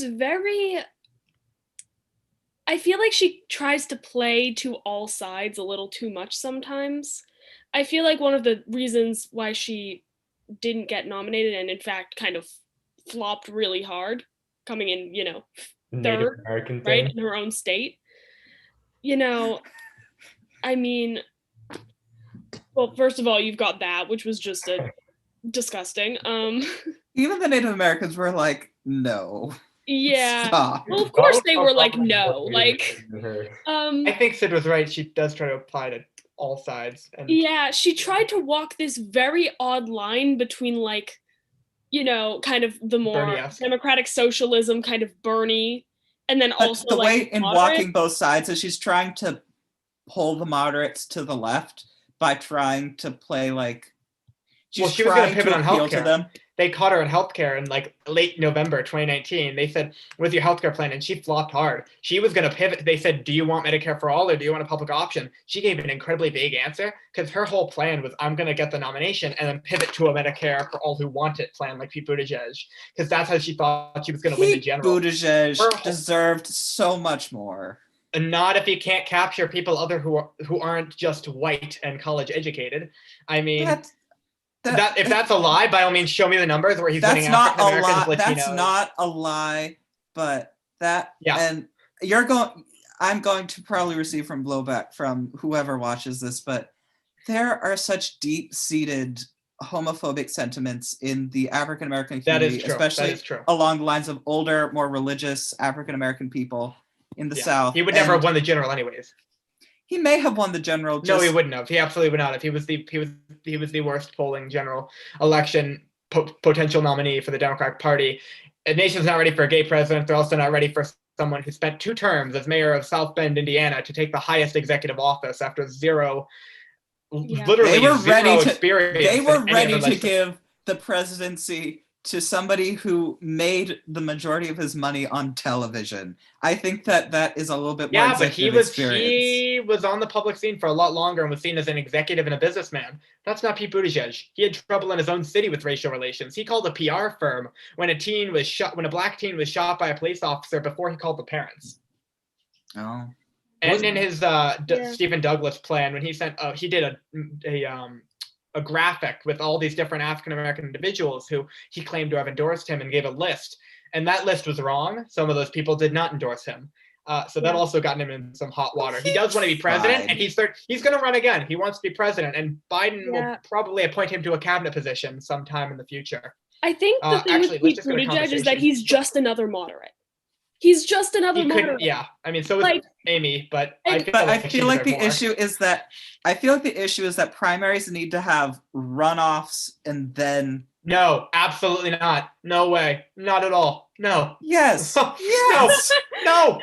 very, I feel like she tries to play to all sides a little too much sometimes. I feel like one of the reasons why she didn't get nominated and in fact kind of flopped really hard, coming in, third, right, in her own state. I mean, well, first of all, you've got that, which was just disgusting. Even the Native Americans were like, no. Yeah. Stop. Well, of course they were like, no. I think Sid was right. She does try to apply to all sides. And she tried to walk this very odd line between kind of the more democratic socialism, kind of Bernie, and then also the way in walking both sides is she's trying to pull the moderates to the left by trying to play she was going to pivot on healthcare. They caught her in healthcare in late November 2019. They said, "What's your healthcare plan?" And she flopped hard. She was going to pivot. They said, "Do you want Medicare for all or do you want a public option?" She gave an incredibly vague answer because her whole plan was, "I'm going to get the nomination and then pivot to a Medicare for all who want it plan," like Pete Buttigieg, because that's how she thought she was going to win the general. Buttigieg deserved so much more. And not if he can't capture people who aren't just white and college educated. I mean. If that's a lie, by all means, show me the numbers where he's winning African Americans, Latinos. That's not a lie, but and I'm going to probably receive blowback from whoever watches this, but there are such deep-seated homophobic sentiments in the African American That is community, true. That especially is true. along the lines of older, more religious African American people in the South. He would never And have won the general anyways. he may have won the general. No, he wouldn't have. He absolutely would not have. He was the worst polling general election potential nominee for the Democratic Party. The nation's not ready for a gay president. They're also not ready for someone who spent 2 terms as mayor of South Bend, Indiana, to take the highest executive office after literally they were zero ready to, experience. They were ready to give the presidency to somebody who made the majority of his money on television. I think that is a little bit more executive experience. He was on the public scene for a lot longer and was seen as an executive and a businessman. That's not Pete Buttigieg. He had trouble in his own city with racial relations. He called a PR firm when a black teen was shot by a police officer before he called the parents. Oh. And in his Stephen Douglas plan, when he did a graphic with all these different African-American individuals who he claimed to have endorsed him and gave a list. And that list was wrong. Some of those people did not endorse him. So that also gotten him in some hot water. He does want to be president, and he's going to run again. He wants to be president, and Biden will probably appoint him to a cabinet position sometime in the future. I think the thing with Pete Buttigieg is that he's just another moderate. He's just another moderate. Yeah, I mean, so is Amy, but I feel like the issue is that primaries need to have runoffs and then. No, absolutely not. No way. Not at all. No. Yes. Yes. No.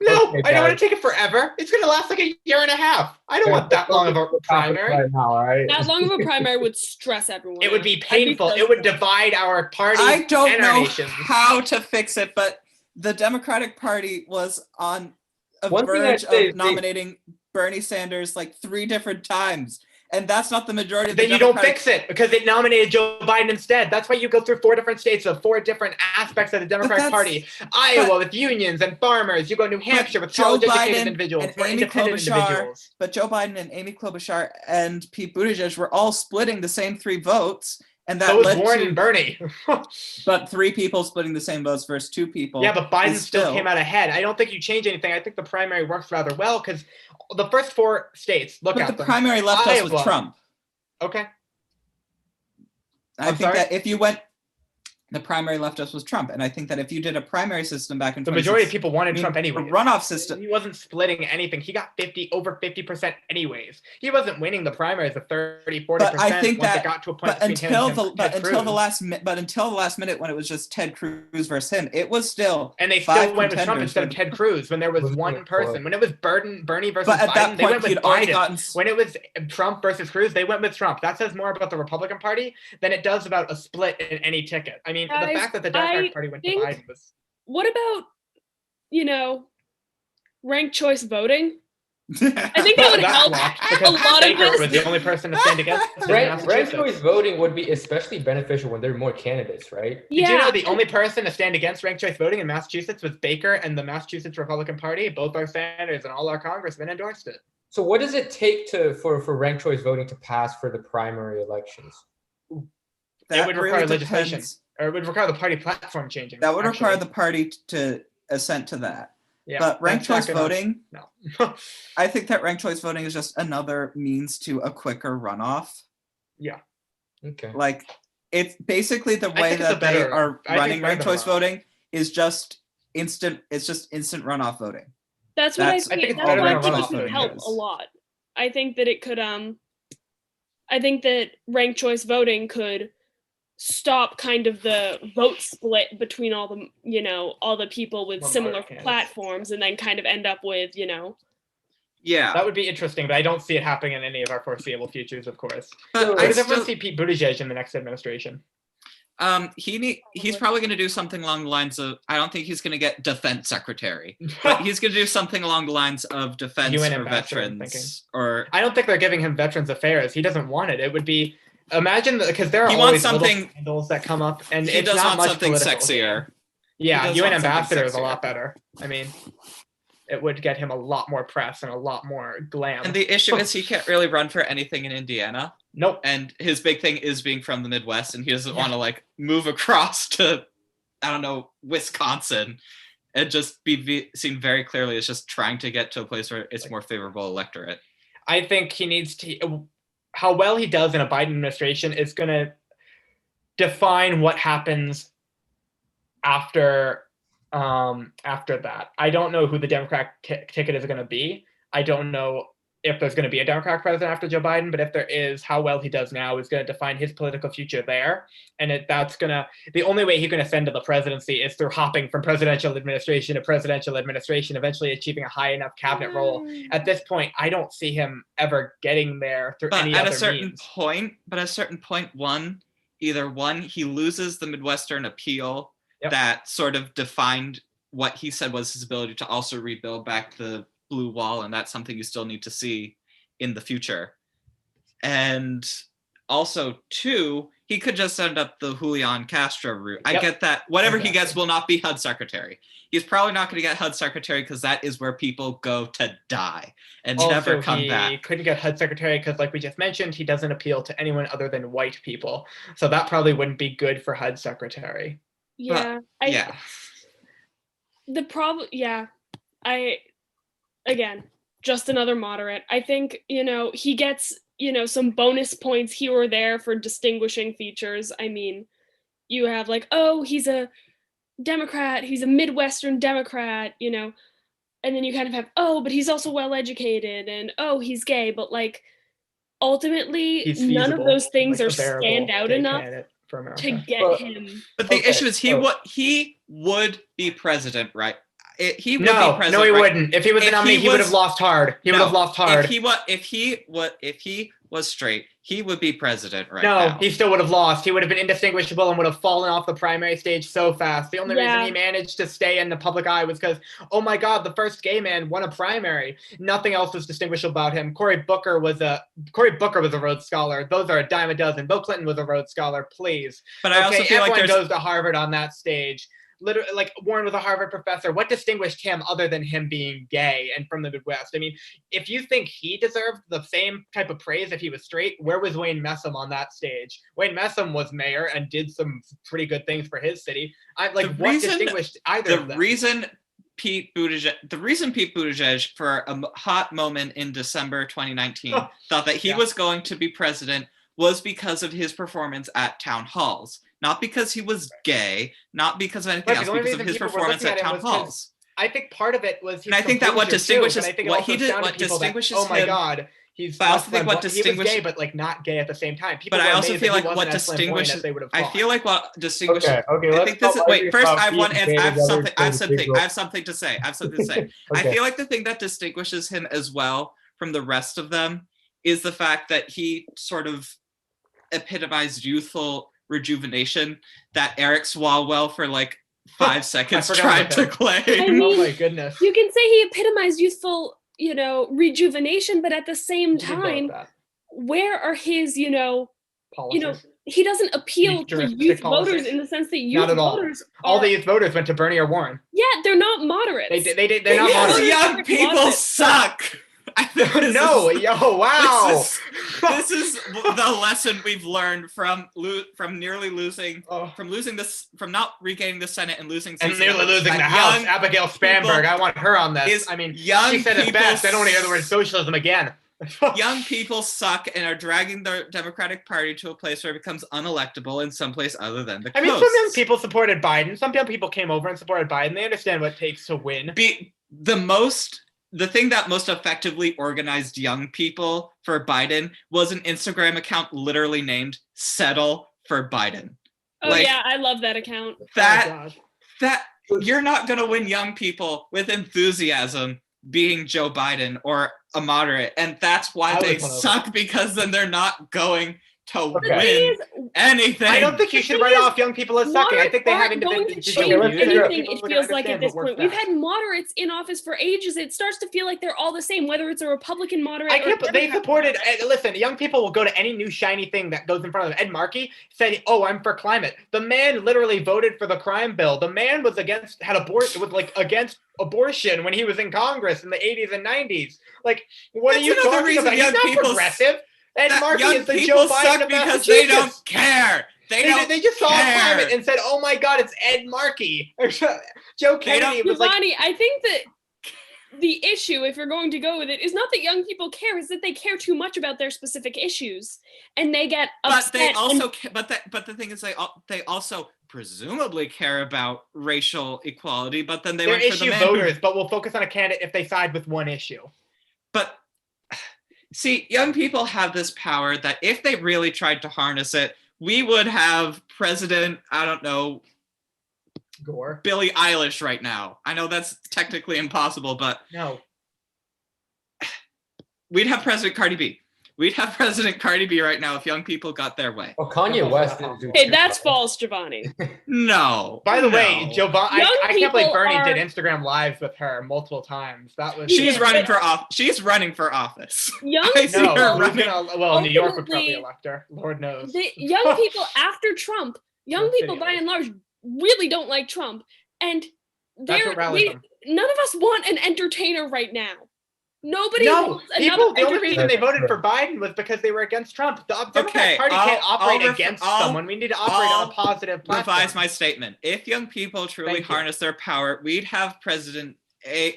Okay, I don't want to take it forever. It's going to last like a year and a half. I don't want that long of a primary. Right now, right? That long of a primary would stress everyone. It would be painful. It would divide our party. I don't and know our nations. how to fix it, but the Democratic Party was on a verge of nominating Bernie Sanders like 3 different times. And that's not the majority of the Democratic... Then you don't fix it because it nominated Joe Biden instead. That's why you go through 4 different states of 4 different aspects of the Democratic Party. Iowa with unions and farmers. You go to New Hampshire with college-educated individuals, more independent individuals. But Joe Biden and Amy Klobuchar and Pete Buttigieg were all splitting the same 3 votes. And that was Warren and Bernie. But 3 people splitting the same votes versus 2 people. Yeah, but Biden still came out ahead. I don't think you change anything. I think the primary works rather well because the first 4 states, look at them. But the primary left us with Trump. Okay. I think that if you went, the primary left us was Trump. And I think that if you did a primary system back in the majority of people wanted Trump anyway. The runoff system. He wasn't splitting anything. He got over 50% anyways. He wasn't winning the primaries of 30, 40%. But I think that, it got to a point until the last minute when it was just Ted Cruz versus him, it was still. And they still went with Trump instead of Ted Cruz when there was one person. When it was Bernie versus Biden, they went with Biden. When it was Trump versus Cruz, they went with Trump. That says more about the Republican Party than it does about a split in any ticket. I mean, the fact that the Democratic Party went to Biden was. What about, ranked choice voting? I think that would help a lot of this. Was the only person to stand against. Ranked choice voting would be especially beneficial when there are more candidates, right? Yeah. Did you know the only person to stand against ranked choice voting in Massachusetts was Baker and the Massachusetts Republican Party? Both our senators and all our congressmen endorsed it. So what does it take for ranked choice voting to pass for the primary elections? It would require legislation. Or it would require the party platform changing. That would require the party to assent to that. Yeah, but ranked choice voting, no. I think that ranked choice voting is just another means to a quicker runoff. Yeah. Okay. Like, it's basically the way that they are running ranked choice voting is just instant. It's just instant runoff voting. That's what I think. That's why I think it could help is. a lot. I think that it could. I think that ranked choice voting could stop kind of the vote split between all the people with similar platforms and then kind of end up with, Yeah. That would be interesting, but I don't see it happening in any of our foreseeable futures, of course. But I never see Pete Buttigieg in the next administration. He's probably going to do something along the lines of, I don't think he's going to get defense secretary, but he's going to do something along the lines of defense for veterans. Or I don't think they're giving him Veterans Affairs. He doesn't want it. It would be, imagine because there are always little scandals that come up, and he does want something sexier. Yeah, UN ambassador is a lot better. I mean, it would get him a lot more press and a lot more glam. And the issue is he can't really run for anything in Indiana. Nope. And his big thing is being from the Midwest, and he doesn't want to move across to, I don't know, Wisconsin, and just be seen very clearly as just trying to get to a place where it's more favorable electorate. I think he needs to. how well he does in a Biden administration is going to define what happens after that. I don't know who the Democrat ticket is going to be. I don't know if there's going to be a Democratic president after Joe Biden, but if there is, how well he does now is going to define his political future there. And the only way he can ascend to the presidency is through hopping from presidential administration to presidential administration, eventually achieving a high enough cabinet role. At this point, I don't see him ever getting there through any other means. But at a certain point, either he loses the Midwestern appeal that sort of defined what he said was his ability to also rebuild back the blue wall, and that's something you still need to see in the future. And also, two, he could just end up the Julian Castro route. I get that whatever he gets will not be HUD secretary. He's probably not going to get HUD secretary because that is where people go to die and also, never come back. He couldn't get HUD secretary because, like we just mentioned, he doesn't appeal to anyone other than white people. So that probably wouldn't be good for HUD secretary. Yeah. The problem, again, just another moderate. I think, he gets, some bonus points here or there for distinguishing features. I mean, you have like, oh, he's a Democrat, he's a Midwestern Democrat, and then you kind of have, oh, but he's also well educated, and oh, he's gay, but like ultimately none of those things are stand out enough to get him. But the issue is he would be president, right? He would be president. No, he wouldn't. If he was the nominee, he would have lost hard. He would have lost hard. If he was straight, he would be president now. No, he still would have lost. He would have been indistinguishable and would have fallen off the primary stage so fast. The only reason he managed to stay in the public eye was because, oh my God, the first gay man won a primary. Nothing else was distinguishable about him. Cory Booker was a Rhodes Scholar. Those are a dime a dozen. Bill Clinton was a Rhodes Scholar, please. But I also feel like everyone goes to Harvard on that stage. Literally, like Warren was a Harvard professor. What distinguished him other than him being gay and from the Midwest? I mean, if you think he deserved the same type of praise if he was straight, where was Wayne Messam on that stage? Wayne Messam was mayor and did some pretty good things for his city. Distinguished either of them? The reason Pete Buttigieg, for a hot moment in December 2019, thought that he was going to be president was because of his performance at town halls. Not because he was gay, not because of anything else, because of his performance at town halls. I think part of it was. And I think that what distinguishes oh my God, he's. But I also think what distinguishes. He was gay, but like not gay at the same time. But I also feel like what distinguishes. I feel like what distinguishes. Okay. I think this is. Wait, first I have one answer. I have something to say. Okay. I feel like the thing that distinguishes him as well from the rest of them is the fact that he sort of epitomized youthful rejuvenation that Eric Swalwell for like 5 seconds tried to claim. I mean, oh my goodness. You can say he epitomized youthful, rejuvenation, but at the same time, where are his, policies? He doesn't appeal to youth voters in the sense that youth voters all the youth voters went to Bernie or Warren. Yeah, they're not moderates. They're not moderates. Young people suck. Wow. This is the lesson we've learned from nearly losing, from not regaining the Senate and losing, and nearly losing the House. Abigail Spanberg, I want her on this. I mean, she said it best. I don't want to hear the word socialism again. Young people suck and are dragging the Democratic Party to a place where it becomes unelectable in some place other than the coast. I mean, some young people supported Biden. Some young people came over and supported Biden. They understand what it takes to win. The thing that most effectively organized young people for Biden was an Instagram account literally named Settle for Biden. Oh, I love that account. That you're not going to win young people with enthusiasm being Joe Biden or a moderate. And that's why they suck, because then they're not going to win anything. I don't think you should write off young people as sucking. I think they have individual anything. It feels like at this point, we've had moderates in office for ages. It starts to feel like they're all the same, whether it's a Republican moderate. They supported. Listen, young people will go to any new shiny thing that goes in front of them. Ed Markey said, "Oh, I'm for climate." The man literally voted for the crime bill. The man was against abortion when he was in Congress in the 80s and 90s. Like, what are you talking about? He's not progressive. Ed Markey is the Joe Biden of because they don't care. They just saw climate and said, "Oh my God, it's Ed Markey." Joe Kennedy was like, I think that the issue, if you're going to go with it, is not that young people care, is that they care too much about their specific issues, and they get upset. But they also, but the thing is, they also presumably care about racial equality. But then they They're went for the issue man voters, but we'll focus on a candidate if they side with one issue. But see, young people have this power that if they really tried to harness it, we would have President, I don't know, Gore. Billie Eilish right now. I know that's technically impossible, but No. we'd have President Cardi B. We'd have President Cardi B right now if young people got their way. Well, Kanye West didn't do Hey, too that's well. false, Giovanni. No. By the way, no. Giovanni, Young I can't believe people Bernie are- did Instagram lives with her multiple times. That was She's Yeah, running but- for office. She's running for office. Young I see no. her Who's running. gonna, well, New York would probably Ultimately, elect her. Lord knows. the young people after Trump, young Yes, people by and large really don't like Trump, and That's what rallies them. none of us want an entertainer right now. Nobody No, wants people. another The only reason they entertainer. voted for Biden was because they were against Trump. The Democrat Okay, Party can't operate I'll against I'll- someone. We need to operate on a positive platform. Revise my statement. If young people truly Thank you. harness their power, we'd have President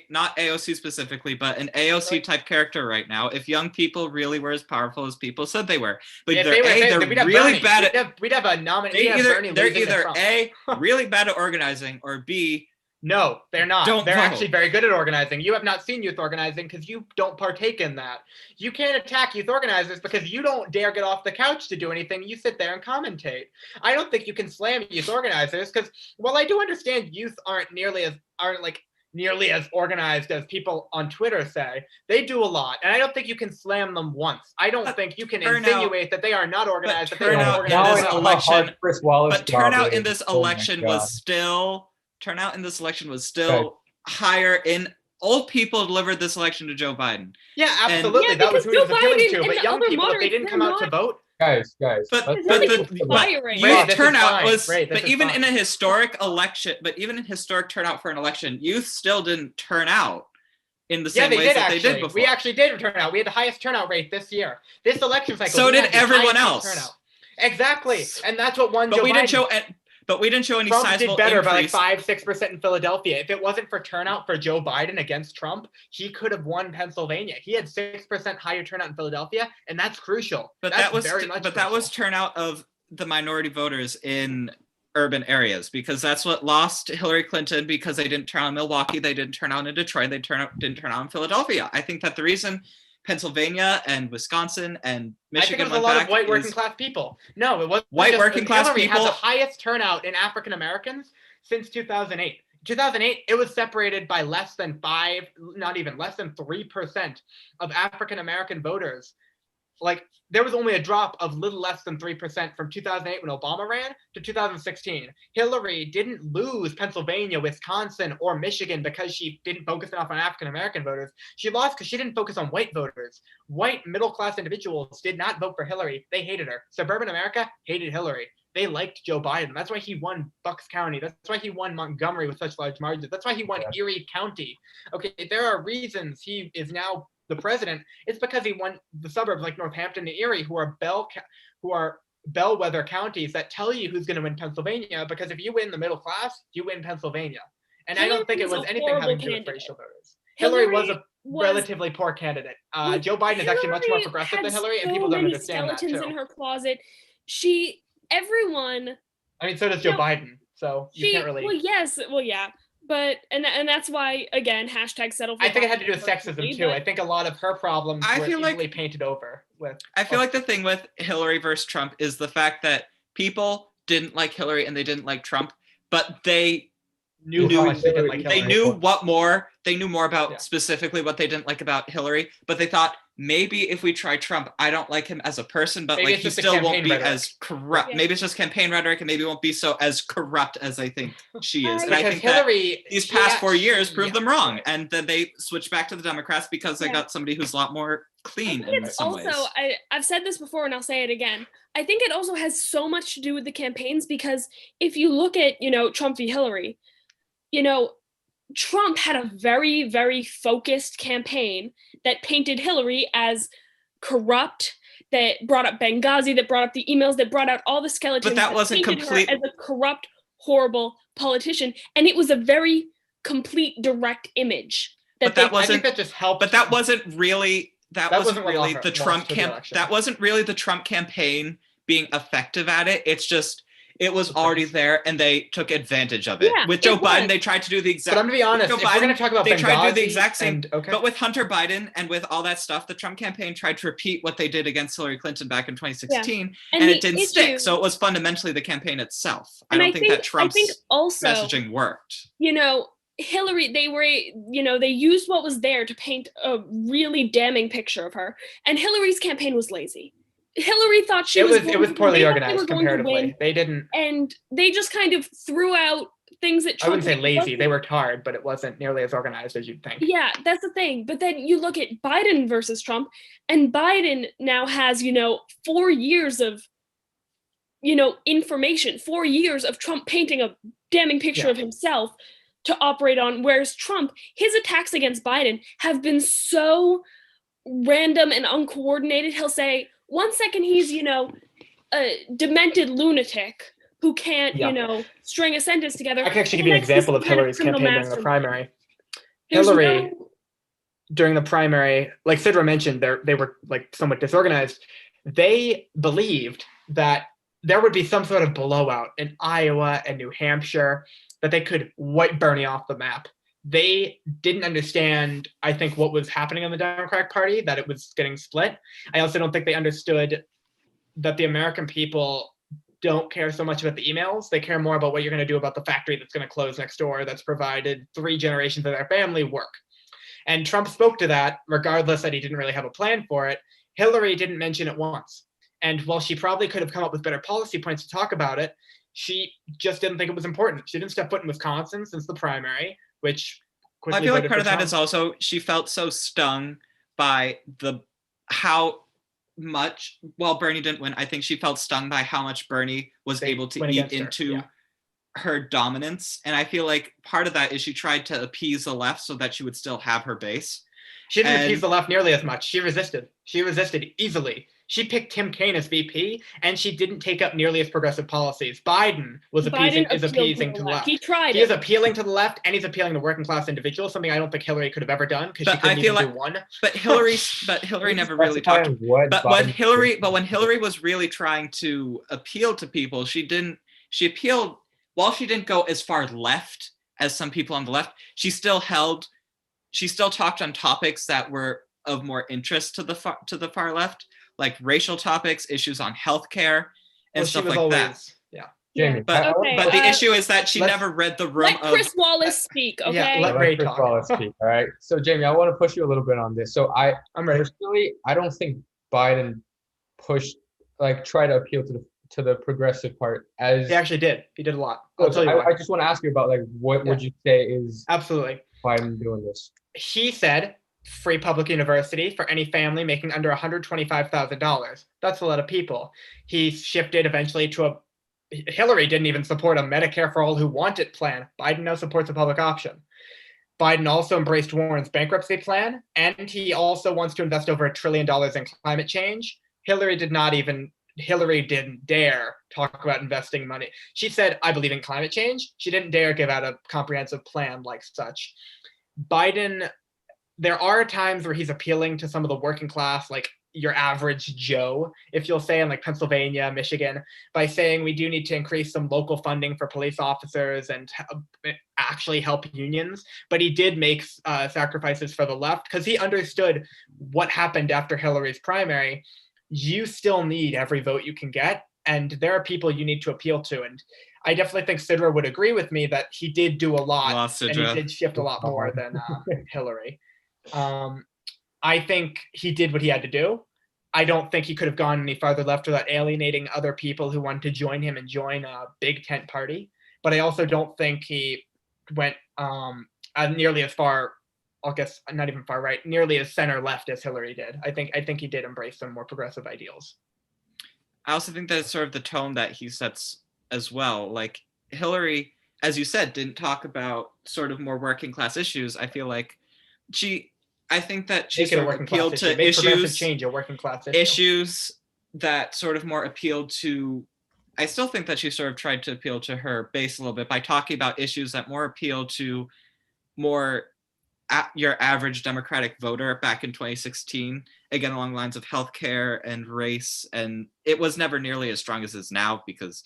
not AOC specifically, but an AOC type character right now. If young people really were as powerful as people said they were, but If they're they were, they're we'd have really Bernie. bad at. We'd have a nominee. They We'd have Bernie they're losing to either Trump. A, really bad at organizing, or B, No, they're not. Don't They're vote. actually very good at organizing. You have not seen youth organizing because you don't partake in that. You can't attack youth organizers because you don't dare get off the couch to do anything. You sit there and commentate. I don't think you can slam youth organizers because while I do understand youth aren't nearly as organized as people on Twitter say, they do a lot. And I don't think you can slam them once. I don't But think you can turnout- insinuate that they are not organized, that they don't turnout organize. in Now this I know how election- hard Chris Wallace but turnout job in is. this Oh my election God. was still higher in. Old people delivered this election to Joe Biden. Yeah, absolutely. Yeah, that was because who he was Joe appealing Biden to. and But the young other people, if they moderates, didn't come they're out to not- vote, Guys, But let's- but really the inspiring. youth Ray, this is turnout fine. was. Ray, this But is even fine. in a historic election, but even in historic turnout for an election, youth still didn't turn out in the yeah, same they ways did that actually. they did before. We actually did turn out. We had the highest turnout rate this year. This election cycle. So we did had the everyone highest else. Turnout. Exactly, and that's what won but Joe we Biden. didn't show. But we didn't show any Trump sizable did better by like increase. 5-6% in Philadelphia. If it wasn't for turnout for Joe Biden against Trump, he could have won Pennsylvania. He had 6% higher turnout in Philadelphia, and that's crucial. But That's that was very much that was crucial. turnout of the minority voters in urban areas, because that's what lost Hillary Clinton, because they didn't turn out in Milwaukee, they didn't turn out in Detroit, they didn't turn out in Philadelphia. I think that the reason Pennsylvania and Wisconsin and Michigan I think it was a went lot back of white working is- class people. No, it wasn't. White just- working class Hillary had people- the highest turnout in African Americans since 2008. 2008, it was separated by less than 3% of African American voters. Like, there was only a drop of little less than 3% from 2008 when Obama ran to 2016. Hillary didn't lose Pennsylvania, Wisconsin, or Michigan because she didn't focus enough on African American voters. She lost because she didn't focus on white voters. White middle-class individuals did not vote for Hillary. They hated her. Suburban America hated Hillary. They liked Joe Biden. That's why he won Bucks County. That's why he won Montgomery with such large margins. That's why he won Erie County. Okay, there are reasons he is now the president. It's because he won the suburbs like Northampton and Erie, who are bellwether counties that tell you who's going to win Pennsylvania. Because if you win the middle class, you win Pennsylvania. And I don't think it Hillary was a anything having horrible to do with candidate. racial voters. Hillary was a was- relatively poor candidate. Well, Joe Biden is actually much more Hillary progressive had than Hillary, and so people don't many understand that skeletons too. in her closet. Everyone. I mean, so does Joe No, Biden. So you can't really. Well, yes, well, yeah, but and that's why again hashtag settle for. I think it had to do Biden with sexism personally, too. but- I think a lot of her problems I were feel like- easily painted over with. I feel like the thing with Hillary versus Trump is the fact that people didn't like Hillary and they didn't like Trump, but they knew how much they didn't like they Hillary. knew more about Yeah. specifically what they didn't like about Hillary, but they thought maybe if we try Trump, I don't like him as a person, but Maybe like it's he just a still won't campaign be rhetoric. as corrupt. Yeah. Maybe it's just campaign rhetoric, and maybe it won't be so as corrupt as I think she is. And I Because think that Hillary, these she past 4 actually- years proved yeah, them wrong, right. and then they switched back to the Democrats because they Yeah. got somebody who's a lot more I clean think in it's some also ways. I've said this before and I'll say it again. I think it also has so much to do with the campaigns because if you look at, Trump v. Hillary, Trump had a very, very focused campaign that painted Hillary as corrupt, that brought up Benghazi, that brought up the emails, that brought out all the skeletons. that wasn't painted complete- her as a corrupt, horrible politician. And it was a very complete, direct image But that I think wasn't. that just helped. But that wasn't really. That wasn't what really lost the Trump the election. That wasn't really the Trump campaign being effective at it. It's just it was already there, and they took advantage of it. Yeah, With Joe it Biden, was. they tried to do the exact. But I'm gonna be honest. Joe If we're gonna talk about they tried to do the Benghazi exact same. okay. But with Hunter Biden and with all that stuff, the Trump campaign tried to repeat what they did against Hillary Clinton back in 2016, and the it didn't stick. So it was fundamentally the campaign itself. I don't think that Trump's also, messaging worked. You know, Hillary, they used what was there to paint a really damning picture of her, and Hillary's campaign was lazy. Hillary thought it was poorly organized comparatively. They didn't, and they just kind of threw out things that Trump I wouldn't say lazy. They worked hard, but it wasn't nearly as organized as you'd think. Yeah, that's the thing. But then you look at Biden versus Trump, and Biden now has 4 years of information, 4 years of Trump painting a damning picture of himself to operate on, whereas Trump, his attacks against Biden have been so random and uncoordinated. He'll say, one second he's, a demented lunatic who can't, string a sentence together. I can actually give you an example of Hillary's campaign during the primary. Hillary, during the primary, like Sidra mentioned, they were like somewhat disorganized. They believed that there would be some sort of blowout in Iowa and New Hampshire, that they could wipe Bernie off the map. They didn't understand, I think, what was happening in the Democratic Party, that it was getting split. I also don't think they understood that the American people don't care so much about the emails. They care more about what you're going to do about the factory that's going to close next door, that's provided 3 generations of their family work. And Trump spoke to that, regardless that he didn't really have a plan for it. Hillary didn't mention it once. And while she probably could have come up with better policy points to talk about it, she just didn't think it was important. She didn't step foot in Wisconsin since the primary, which I feel like part of that is also she felt so stung by how much, while Bernie didn't win, I think she felt stung by how much Bernie was able to eat into her dominance. And I feel like part of that is she tried to appease the left so that she would still have her base. She didn't appease the left nearly as much. She resisted. She resisted easily. She picked Tim Kaine as VP, and she didn't take up nearly as progressive policies. Biden is appeasing to the left. He tried. He is appealing to the left, and he's appealing to working class individuals, something I don't think Hillary could have ever done, because she couldn't even do one. But Hillary never really talked. But when Hillary was really trying to appeal to people, she appealed, while she didn't go as far left as some people on the left, she still talked on topics that were of more interest to the far left, like racial topics, issues on healthcare, and stuff like that. Yeah. Jamie, but the issue is that she never read the room. Let Chris Wallace speak, okay? Yeah, let Ray Chris talk. Wallace speak. All right. So Jamie, I want to push you a little bit on this. So I'm ready. Personally, I don't think Biden tried to appeal to the progressive part as he actually did. He did a lot. I just want to ask you about what would you say is absolutely Biden doing this? He said free public university for any family making under $125,000. That's a lot of people. He shifted eventually to Hillary didn't even support a Medicare for all who want it plan. Biden now supports a public option. Biden also embraced Warren's bankruptcy plan, and he also wants to invest over $1 trillion in climate change. Hillary didn't dare talk about investing money. She said, I believe in climate change. She didn't dare give out a comprehensive plan like such. Biden, there are times where he's appealing to some of the working class, like your average Joe, if you'll say, in like Pennsylvania, Michigan, by saying we do need to increase some local funding for police officers and actually help unions. But he did make sacrifices for the left because he understood what happened after Hillary's primary. You still need every vote you can get, and there are people you need to appeal to. And I definitely think Sidra would agree with me that he did do a lot, and he did shift a lot more than Hillary. I think he did what he had to do. I don't think he could have gone any farther left without alienating other people who wanted to join him and join a big tent party. But I also don't think he went nearly as far, I guess not even far right, nearly as center left as Hillary did. I think he did embrace some more progressive ideals. I also think that's sort of the tone that he sets as well. Like Hillary, as you said, didn't talk about sort of more working class issues. I feel like I think that she sort of appealed to issues that sort of more appealed to. I still think that she sort of tried to appeal to her base a little bit by talking about issues that more appeal to more your average Democratic voter back in 2016, again along the lines of healthcare and race, and it was never nearly as strong as it is now because,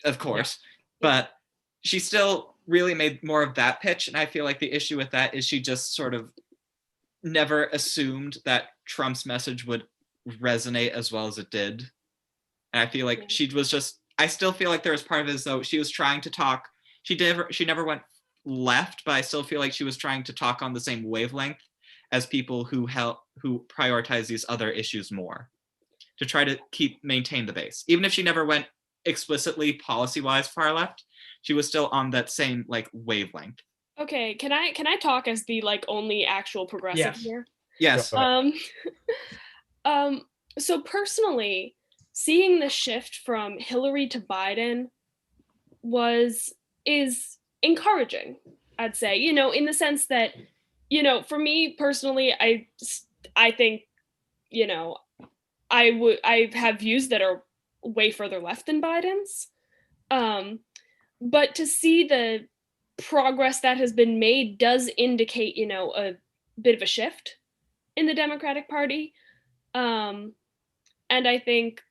of course, but she still really made more of that pitch, and I feel like the issue with that is she just sort of never assumed that Trump's message would resonate as well as it did. And I feel like she was just, I still feel like there was part of it as though she was trying to talk, she never went left, but I still feel like she was trying to talk on the same wavelength as people who prioritize these other issues more, to try to maintain the base. Even if she never went explicitly policy-wise far left, she was still on that same like wavelength. Okay, can I talk as the like only actual progressive here? Yes. So personally, seeing the shift from Hillary to Biden is encouraging, I'd say, you know, in the sense that, you know, for me personally, I think, you know, I have views that are way further left than Biden's. But to see the progress that has been made does indicate, you know, a bit of a shift in the Democratic Party. And I think,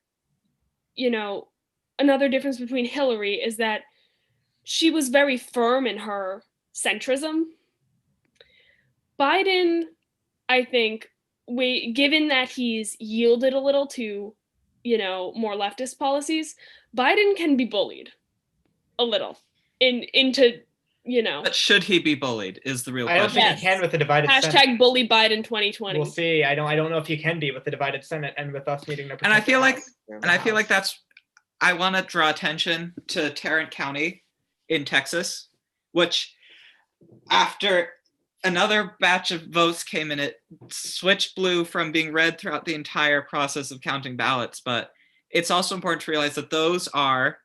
you know, another difference between Hillary is that she was very firm in her centrism. Biden, I think, given that he's yielded a little to, you know, more leftist policies, Biden can be bullied a little into, you know. But should he be bullied is the real question. I don't think he can with the divided Senate. Hashtag bully Biden 2020. We'll see. I don't know if he can be with the divided Senate and with us needing to. And I feel like that's, I want to draw attention to Tarrant County in Texas, which after another batch of votes came in, it switched blue from being red throughout the entire process of counting ballots. But it's also important to realize that those are,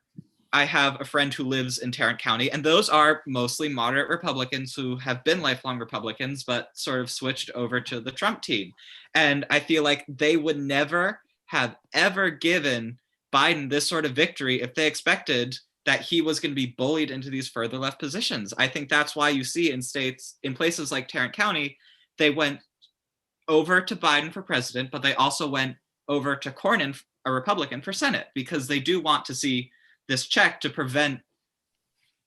I have a friend who lives in Tarrant County, and those are mostly moderate Republicans who have been lifelong Republicans, but sort of switched over to the Trump team. And I feel like they would never have ever given Biden this sort of victory if they expected that he was going to be bullied into these further left positions. I think that's why you see in places like Tarrant County, they went over to Biden for president, but they also went over to Cornyn, a Republican, for Senate, because they do want to see this check to prevent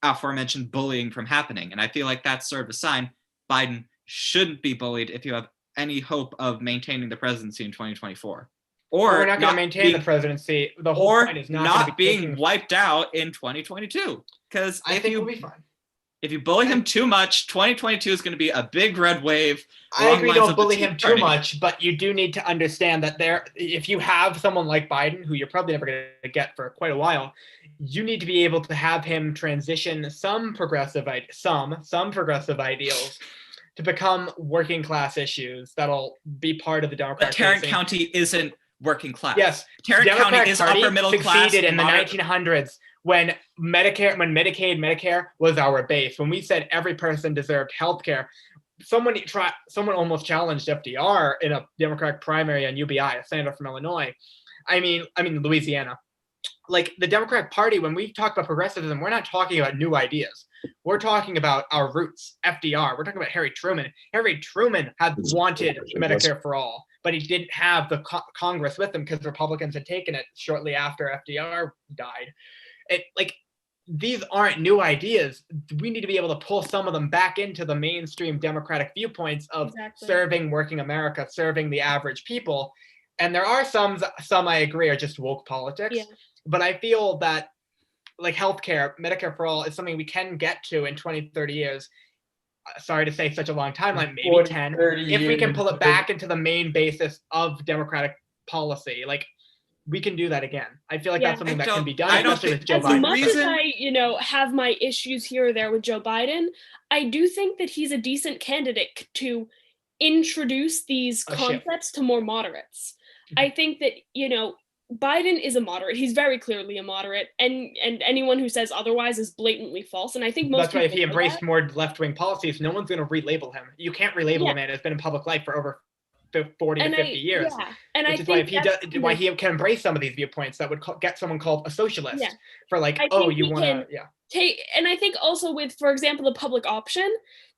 aforementioned bullying from happening. And I feel like that's sort of a sign Biden shouldn't be bullied if you have any hope of maintaining the presidency in 2024. Or we're not going to maintain the presidency. The whole point is not being wiped out in 2022. Because I think we'll be fine. If you bully him too much, 2022 is going to be a big red wave. I agree, don't bully him too much, but you do need to understand that if you have someone like Biden, who you're probably never going to get for quite a while, you need to be able to have him transition some progressive ideals to become working class issues that'll be part of the Democratic. But Tarrant County isn't working class. Yes, Tarrant County is upper middle class. Succeeded in the 1900s when Medicaid, Medicare was our base. When we said every person deserved health care, someone almost challenged FDR in a Democratic primary on UBI, a senator from Illinois. I mean Louisiana. Like the Democratic Party, when we talk about progressivism, we're not talking about new ideas. We're talking about our roots, FDR. We're talking about Harry Truman. Harry Truman had wanted Medicare for all, but he didn't have the Congress with him because Republicans had taken it shortly after FDR died. These aren't new ideas. We need to be able to pull some of them back into the mainstream Democratic viewpoints of serving working America, serving the average people. And there are some I agree are just woke politics. Yeah. But I feel that like healthcare, Medicare for all is something we can get to in 20, 30 years. Sorry to say such a long timeline, maybe 10. If we can pull it back into the main basis of Democratic policy, like we can do that again. I feel like that's something that can be done, especially with Joe Biden. As much as I, have my issues here or there with Joe Biden, I do think that he's a decent candidate to introduce these concepts to more moderates. Mm-hmm. I think that, Biden is a moderate. He's very clearly a moderate, and anyone who says otherwise is blatantly false. And I think most that's why if he embraced more left-wing policies, no one's going to relabel him. You can't relabel a man who's been in public life for over 40 to 50 years. Yeah. And which is why he can embrace some of these viewpoints that would get someone called a socialist for like, you want to, and I think also with, for example, the public option,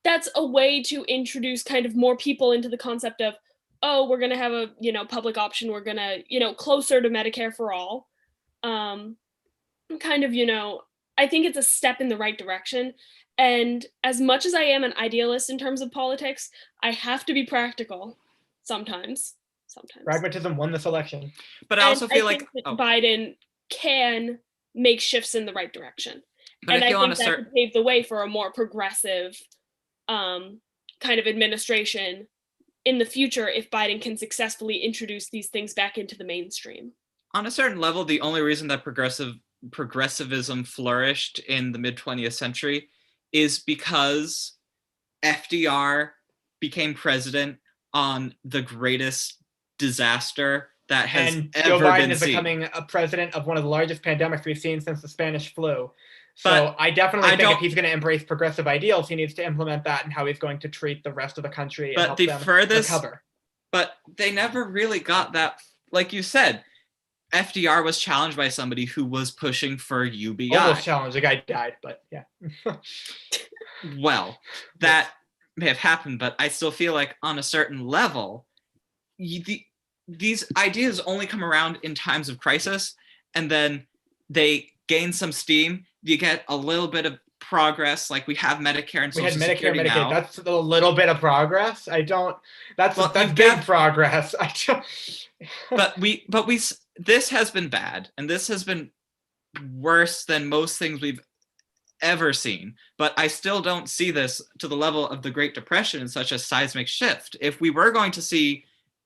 that's a way to introduce kind of more people into the concept of, oh, we're going to have a, public option. We're going to, closer to Medicare for all. Kind of, I think it's a step in the right direction. And as much as I am an idealist in terms of politics, I have to be practical sometimes. Pragmatism won this election. But I also feel like Biden can make shifts in the right direction. But and I think that could pave the way for a more progressive kind of administration in the future if Biden can successfully introduce these things back into the mainstream. On a certain level, the only reason that progressivism flourished in the mid-20th century is because FDR became president on the greatest disaster that has and ever Joe Biden been is seen. becoming a president of one of the largest pandemics we've seen since the Spanish flu. So I definitely think if he's going to embrace progressive ideals, he needs to implement that and how he's going to treat the rest of the country and help them recover. But they never really got that. Like you said, FDR was challenged by somebody who was pushing for UBI. Almost challenged. The guy died, but yeah. Well, that may have happened, but I still feel like on a certain level, these ideas only come around in times of crisis, and then they gain some steam. You get a little bit of progress, like we have Medicare and Social Security Medicaid. now. That's a little bit of progress. That's big progress. This has been bad, and this has been worse than most things we've ever seen. But I still don't see this to the level of the Great Depression and such a seismic shift. If we were going to see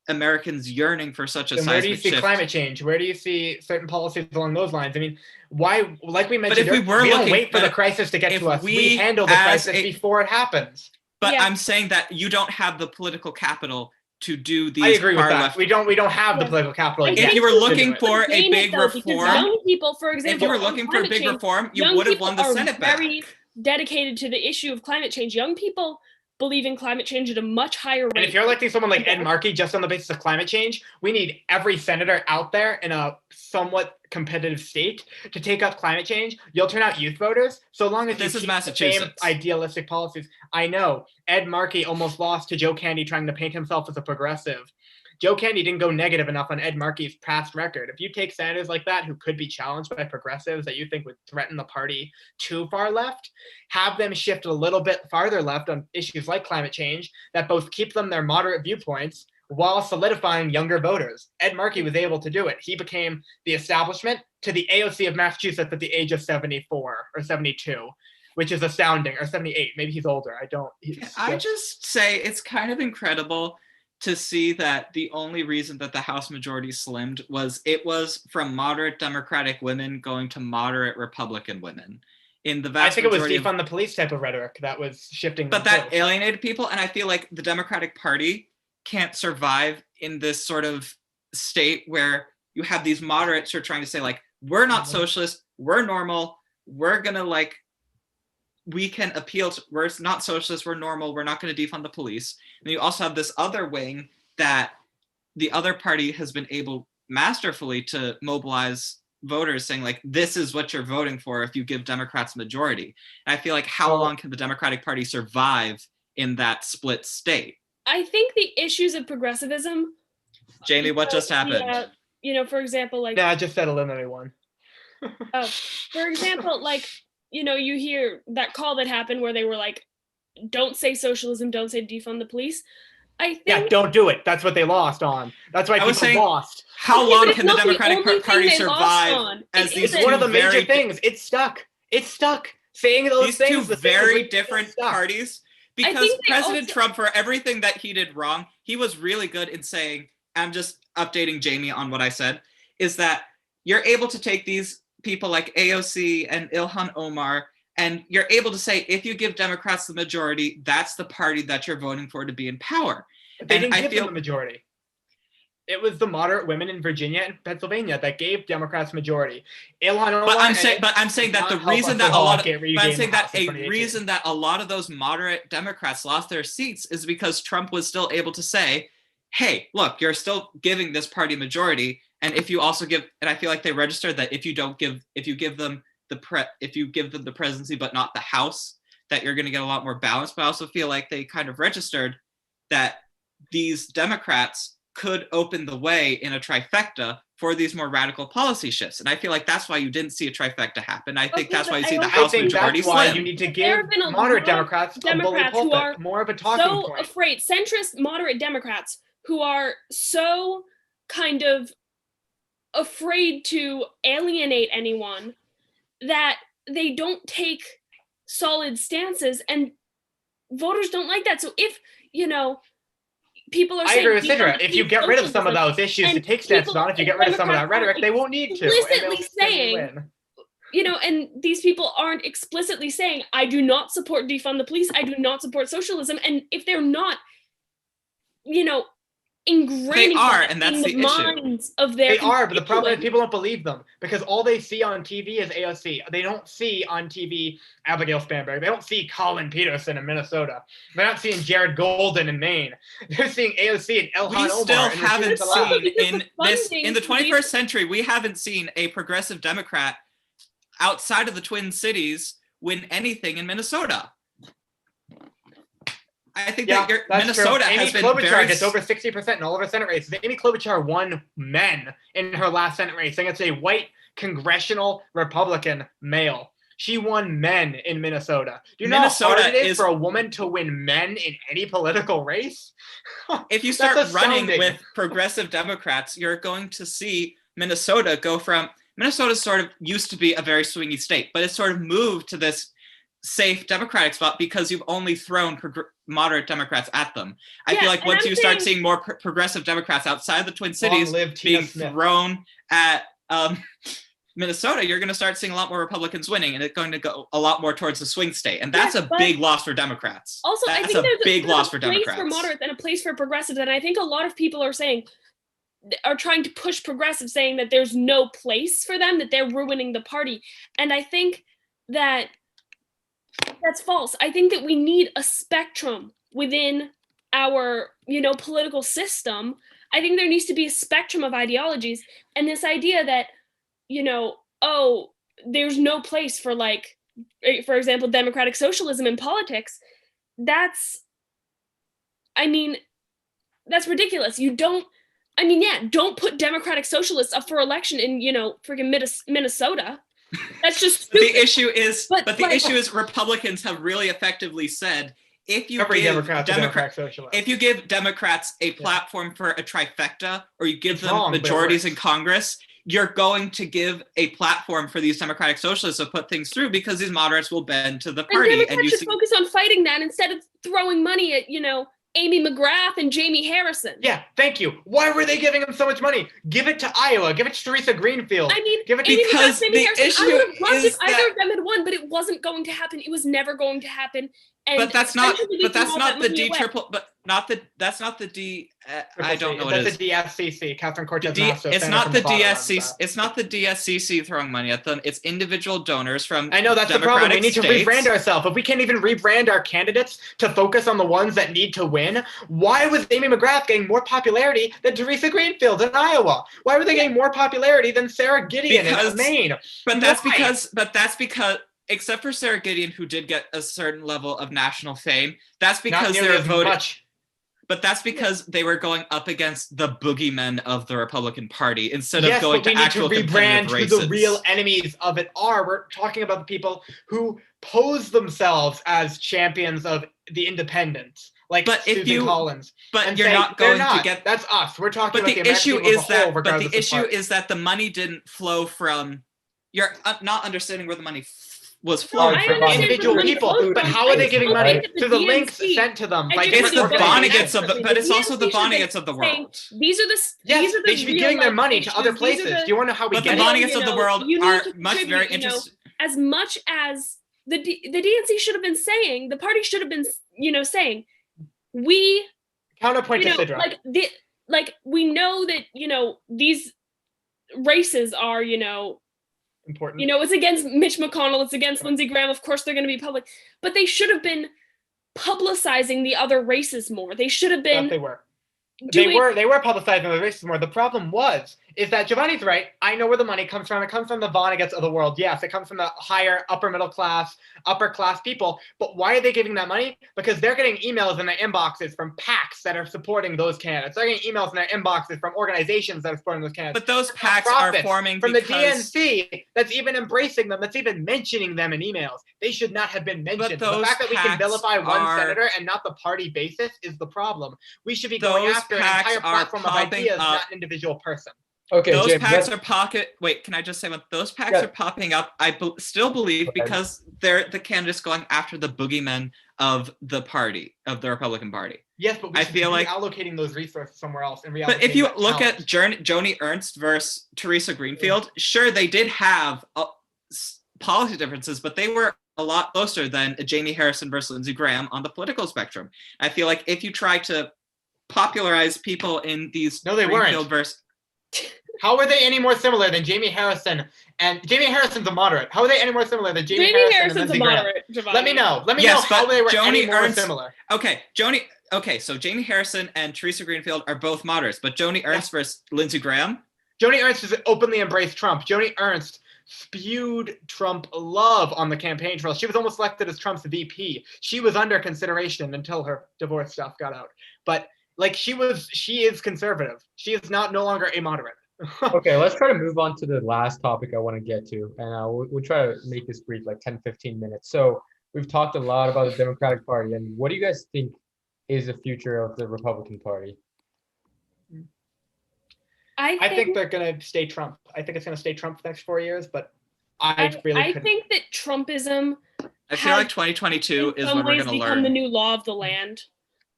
Americans yearning for such a seismic shift. Where do you see climate change? Where do you see certain policies along those lines? I mean, why, like we mentioned, we don't wait for the crisis to get to us. We handle the crisis before it happens. But I'm saying that you don't have the political capital to do these. I agree with that. We don't have the political capital. If you were looking for a big reform, young people, for example, if you were looking for a big reform, you would have won the Senate back. Very dedicated to the issue of climate change. Young people believe in climate change at a much higher rate. And if you're electing someone like Ed Markey just on the basis of climate change, we need every senator out there in a somewhat competitive state to take up climate change. You'll turn out youth voters so long as this you is keep Massachusetts. The same idealistic policies. I know Ed Markey almost lost to Joe Candy trying to paint himself as a progressive. Joe Candy didn't go negative enough on Ed Markey's past record. If you take senators like that who could be challenged by progressives that you think would threaten the party too far left, have them shift a little bit farther left on issues like climate change that both keep them their moderate viewpoints while solidifying younger voters. Ed Markey was able to do it. He became the establishment to the AOC of Massachusetts at the age of 74 or 72. Which is astounding, or 78. Maybe he's older. I just say it's kind of incredible to see that the only reason that the House majority slimmed was it was from moderate Democratic women going to moderate Republican women. I think it was defund the police type of rhetoric that was shifting. But that alienated people, and I feel like the Democratic Party can't survive in this sort of state where you have these moderates who are trying to say, like, we're not socialist, we're normal, we're gonna we can appeal to, we're not socialist, we're normal, we're not going to defund the police. And you also have this other wing that the other party has been able masterfully to mobilize voters saying, like, this is what you're voting for if you give Democrats a majority. And I feel like how long can the Democratic Party survive in that split state? I think the issues of progressivism. Jamie, what just happened? For example, like. Yeah, I just said eliminate one. For example, like, you hear that call that happened where they were like, don't say socialism, don't say defund the police. I think don't do it. That's what they lost on. That's why people lost. How long can the Democratic Party survive as these one of the major things? It's stuck. Saying those things. These two very different parties. Because President Trump, for everything that he did wrong, he was really good in saying, I'm just updating Jamie on what I said, is that you're able to take these people like AOC and Ilhan Omar, and you're able to say, if you give Democrats the majority, that's the party that you're voting for to be in power. They didn't give them the majority. It was the moderate women in Virginia and Pennsylvania that gave Democrats majority. Ilhan Omar. I'm saying that the reason that reason that a lot of those moderate Democrats lost their seats is because Trump was still able to say, hey, look, you're still giving this party majority. And if you also give, and I feel like they registered that if you give them if you give them the presidency but not the House, that you're going to get a lot more balance. But I also feel like they kind of registered that these Democrats could open the way in a trifecta for these more radical policy shifts. And I feel like that's why you didn't see a trifecta happen. I think that's why you see the House majority that's why slim. you need to give moderate Democrats a bully pulpit, more of a talking so point. Afraid, centrist moderate Democrats who are so kind of afraid to alienate anyone that they don't take solid stances, and voters don't like that. So if, people are saying, I agree with Sidra. If you get rid of some of those issues to take stances on, if you get rid of some of that rhetoric, they won't need to. Explicitly saying, and these people aren't explicitly saying, I do not support defund the police, I do not support socialism. And if they're not, ingraining they are, and that's in the minds of their They are, but the problem is people don't believe them because all they see on TV is AOC. They don't see on TV Abigail Spanberg. They don't see Colin Peterson in Minnesota. They're not seeing Jared Golden in Maine. They're seeing AOC and Ilhan Omar. We still haven't seen in the 21st police. century. We haven't seen a progressive Democrat outside of the Twin Cities win anything in Minnesota. I think that Minnesota Amy has been Klobuchar very... gets over 60% in all of her Senate races. Amy Klobuchar won men in her last Senate race, and it's a white congressional Republican male. She won men in Minnesota. Do you know how hard it is for a woman to win men in any political race? If you start running with progressive Democrats, you're going to see Minnesota go from... Minnesota sort of used to be a very swingy state, but it's sort of moved to this safe Democratic spot because you've only thrown moderate Democrats at them. I feel like once you start seeing more progressive Democrats outside the Twin Cities being thrown at Minnesota, you're going to start seeing a lot more Republicans winning, and it's going to go a lot more towards the swing state. And that's a big loss for Democrats. Also, that's I think there's a big loss for place Democrats. For moderates and a place for progressives. And I think a lot of people are trying to push progressives, saying that there's no place for them, that they're ruining the party. And I think that that's false. I think that we need a spectrum within our, political system. I think there needs to be a spectrum of ideologies, and this idea that, there's no place for, like, for example, democratic socialism in politics. That's ridiculous. Don't put democratic socialists up for election in, freaking Minnesota. That's just stupid. The issue is, the issue is Republicans have really effectively said, if you give Democrats a platform for a trifecta, or you give them majorities in Congress, you're going to give a platform for these democratic socialists to put things through, because these moderates will bend to the party. And Democrats should focus on fighting that instead of throwing money at, Amy McGrath and Jamie Harrison. Yeah, thank you. Why were they giving them so much money? Give it to Iowa. Give it to Teresa Greenfield. Give it to because the issue is that either of them had won, but it wasn't going to happen. It was never going to happen. And that's not the D triple. But not the. That's not the D. I don't know what it is. That's the DSCC. Catherine Cortez Masto. It's not the DSCC. It's not the DSCC throwing money at them. It's individual donors from. I know that's the problem. We need to rebrand ourselves. If we can't even rebrand our candidates to focus on the ones that need to win, why was Amy McGrath getting more popularity than Teresa Greenfield in Iowa? Why were they getting more popularity than Sarah Gideon in Maine? But that's because. Except for Sarah Gideon, who did get a certain level of national fame, that's because they were voting. But that's because they were going up against the boogeymen of the Republican Party instead of going to actual competitive races. Who the real enemies of it are. We're talking about the people who pose themselves as champions of the independents, like Susan Collins. But you're not going to get. That's us. We're talking about the issue American people as a whole, but the issue is that the money didn't flow from. You're not understanding where the money was flowing from individual people, but how are they giving money through the links sent to them? It's the Vonneguts but it's also the Vonneguts of the world. These are the they should be giving their money to other places. Do you want to know how we get it? But the Vonneguts of the world are much very interesting. As much as the DNC should have been saying, the party should have been, saying, we counterpoint to Sidra. Like we know that these races are important. It's against Mitch McConnell. It's against Lindsey Graham. Of course, they're going to be public. But they should have been publicizing the other races more. They should have been. They were. They were publicizing the races more. The problem was is that Giovanni's right. I know where the money comes from. It comes from the Vonnegut's of the world. Yes, it comes from the higher upper middle class, upper class people. But why are they giving that money? Because they're getting emails in their inboxes from PACs that are supporting those candidates. They're getting emails in their inboxes from organizations that are supporting those candidates. But those PACs are forming from because... the DNC that's even embracing them, that's even mentioning them in emails. They should not have been mentioned. The fact that we can vilify one senator and not the party basis is the problem. We should be going after an entire platform of ideas, not an individual person. Okay, those James, PACs are Wait, can I just say what those PACs are popping up? I still believe because they're the candidates going after the boogeymen of the party, of the Republican Party. Yes, but we should be allocating those resources somewhere else. And but if you look at Joni Ernst versus Teresa Greenfield, sure, they did have policy differences, but they were a lot closer than Jamie Harrison versus Lindsey Graham on the political spectrum. I feel like if you try to popularize people in these... No, they weren't. How are they any more similar than Jamie Harrison? And Jamie Harrison's a moderate. How are they any more similar than Jamie Harrison and Lindsey Graham? Let me know. Let me know how they were any more similar. Okay, so Jamie Harrison and Teresa Greenfield are both moderates, but Joni Ernst versus Lindsey Graham? Joni Ernst has openly embraced Trump. Joni Ernst spewed Trump love on the campaign trail. She was almost elected as Trump's VP. She was under consideration until her divorce stuff got out. But she is conservative. She is no longer a moderate. Okay, let's try to move on to the last topic I want to get to, and we'll try to make this brief, like 10-15 minutes. So we've talked a lot about the Democratic Party, and what do you guys think is the future of the Republican Party? I think they're going to stay Trump. I think it's going to stay Trump for the next 4 years, but I think that Trumpism, I feel like 2022 is when we're going to learn. Become the new law of the land.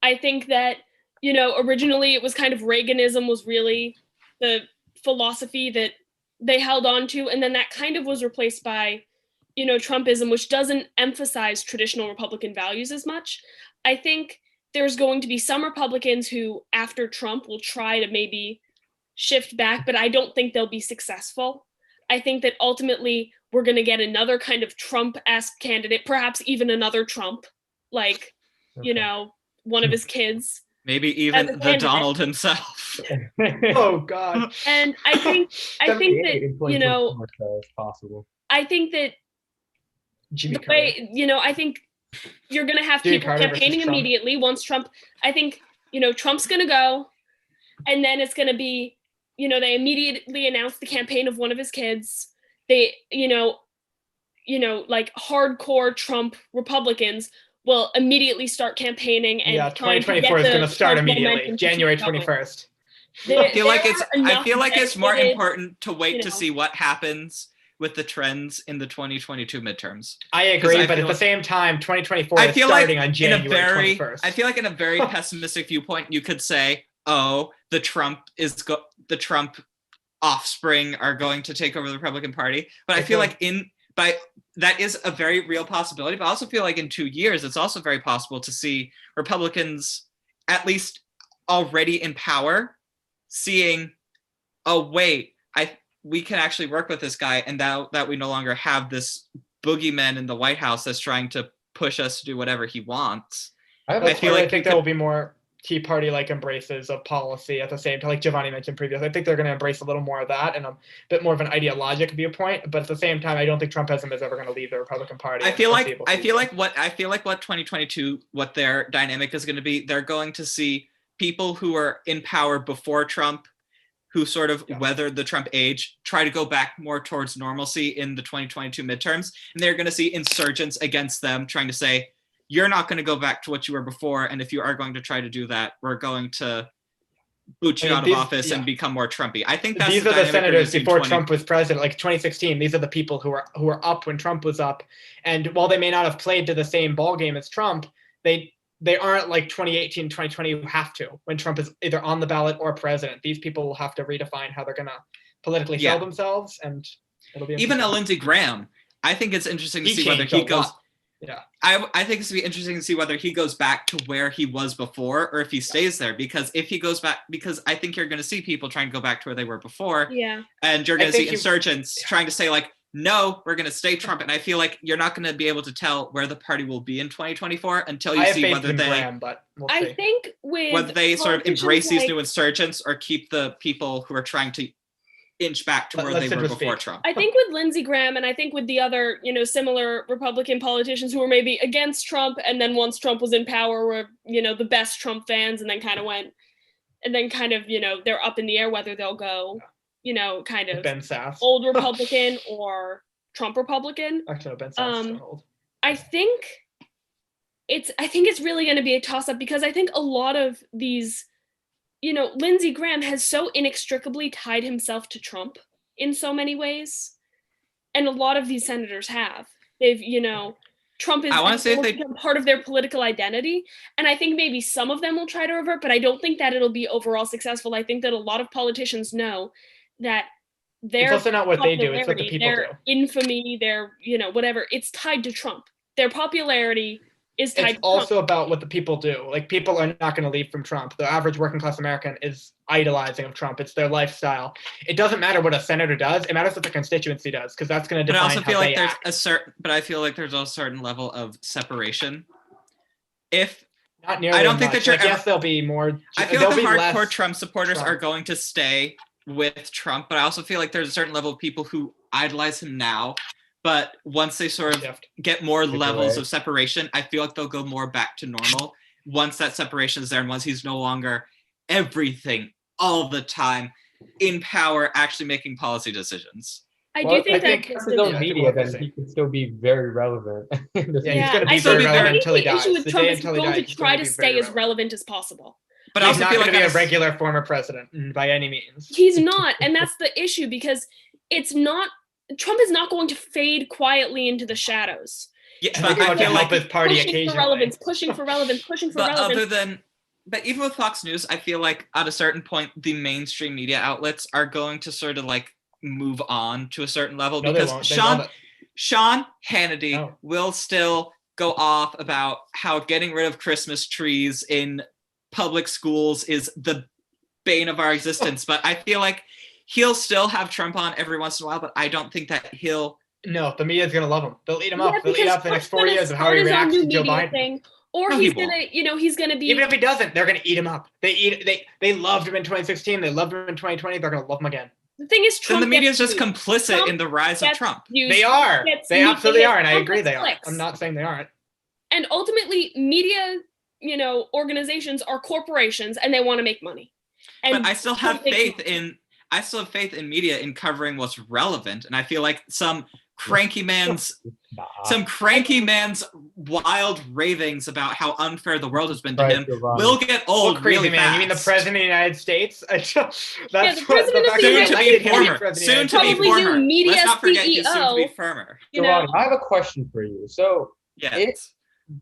I think that, originally it was kind of Reaganism was really the philosophy that they held on to, and then that kind of was replaced by, Trumpism, which doesn't emphasize traditional Republican values as much. I think there's going to be some Republicans who, after Trump, will try to maybe shift back, but I don't think they'll be successful. I think that ultimately we're going to get another kind of Trump-esque candidate, perhaps even another Trump, one of his kids. Maybe even the Donald himself. Oh God! And I think that possible. I think that Jimmy the way I think you're gonna have Jimmy people Carter campaigning versus Trump. immediately once Trump. I think Trump's gonna go, and then it's gonna be they immediately announce the campaign of one of his kids. They like hardcore Trump Republicans will immediately start campaigning, and 2024 is going to start immediately, January 21st. I feel like it's more important to wait to see what happens with the trends in the 2022 midterms. I agree, but at the same time, 2024 is starting on January 21st. I feel like in a very pessimistic viewpoint, you could say, "Oh, the Trump offspring are going to take over the Republican Party," but I feel like that is a very real possibility, but I also feel like in 2 years, it's also very possible to see Republicans, at least already in power, seeing, oh, wait, we can actually work with this guy, and now that we no longer have this boogeyman in the White House that's trying to push us to do whatever he wants. I think there will be more Tea Party-like embraces of policy at the same time, like Giovanni mentioned previously. I think they're going to embrace a little more of that and a bit more of an ideologic viewpoint. But at the same time, I don't think Trumpism is ever going to leave the Republican Party. I feel like what 2022, what their dynamic is going to be, they're going to see people who are in power before Trump, who sort of weathered the Trump age, try to go back more towards normalcy in the 2022 midterms, and they're going to see insurgents against them trying to say, you're not going to go back to what you were before, and if you are going to try to do that, we're going to boot you out of office and become more Trumpy. I think that's these are the senators before Trump was president, like 2016. These are the people who were up when Trump was up, and while they may not have played to the same ball game as Trump, they aren't like 2018, 2020 who have to when Trump is either on the ballot or president. These people will have to redefine how they're going to politically sell themselves, and it'll be even a Lindsey Graham. I think it's interesting to see whether he goes. Yeah, I think it's going to be interesting to see whether he goes back to where he was before or if he stays there. Because if he goes back, because I think you're going to see people trying to go back to where they were before. Yeah. And you're going to see insurgents trying to say like, no, we're going to stay Trump. And I feel like you're not going to be able to tell where the party will be in 2024 until you see whether they. Graham, but we'll see. I think whether they sort of embrace these new insurgents or keep the people who are trying to inch back to where Let they were Sidra before speak. Trump. I think with Lindsey Graham and I think with the other, similar Republican politicians who were maybe against Trump and then once Trump was in power were, the best Trump fans and then kind of went and then kind of, they're up in the air whether they'll go, kind of Ben Sass. old Republican or Trump Republican. Actually, no, Ben Sass is still old. I think it's really going to be a toss up because I think a lot of these, Lindsey Graham has so inextricably tied himself to Trump in so many ways. And a lot of these senators have. They've, Trump is become part of their political identity. And I think maybe some of them will try to revert, but I don't think that it'll be overall successful. I think that a lot of politicians know that It's also not what they do, it's what the people do. Their infamy, their, whatever, it's tied to Trump. Their popularity is tied to Trump. It's also about what the people do. Like, people are not going to leave from Trump. The average working class American is idolizing of Trump. It's their lifestyle. It doesn't matter what a senator does. It matters what the constituency does, because that's going to define how they act. But I feel like there's a certain level of separation. Not nearly I don't think much. that you're. I guess there'll be more. I feel like the hardcore Trump supporters are going to stay with Trump, but I also feel like there's a certain level of people who idolize him now. But once they sort of get more levels of separation, I feel like they'll go more back to normal once that separation is there and once he's no longer everything all the time in power, actually making policy decisions. I think his own media, then he could still be very relevant. He's going to be very relevant until he dies. The issue with Trump is he's going to try to stay as relevant as possible. But he's not going to be a regular former president by any means. He's not, and that's the issue because Trump is not going to fade quietly into the shadows. Yeah, but I feel like his party pushing for relevance. But even with Fox News, I feel like at a certain point, the mainstream media outlets are going to sort of like move on to a certain level because Sean Hannity will still go off about how getting rid of Christmas trees in public schools is the bane of our existence. But I feel like he'll still have Trump on every once in a while, but I don't think that he'll. No, the media's going to love him. They'll eat him up. They'll eat up the next 4 years of how he reacts to Joe Biden. Or he's going to, he's going to be. Even if he doesn't, they're going to eat him up. They loved him in 2016. They loved him in 2020. They're going to love him again. The thing is, Trump. Then the media is just complicit in the rise of Trump. They are. They absolutely are, and I agree they are. I'm not saying they aren't. And ultimately, media, organizations are corporations, and they want to make money. And but I still have faith in media in covering what's relevant, and I feel like some cranky man's wild ravings about how unfair the world has been to him will get old really fast. You mean the president of the United States? That's soon to be former. Let's not forget he's soon to be firmer. I have a question for you. So, yes.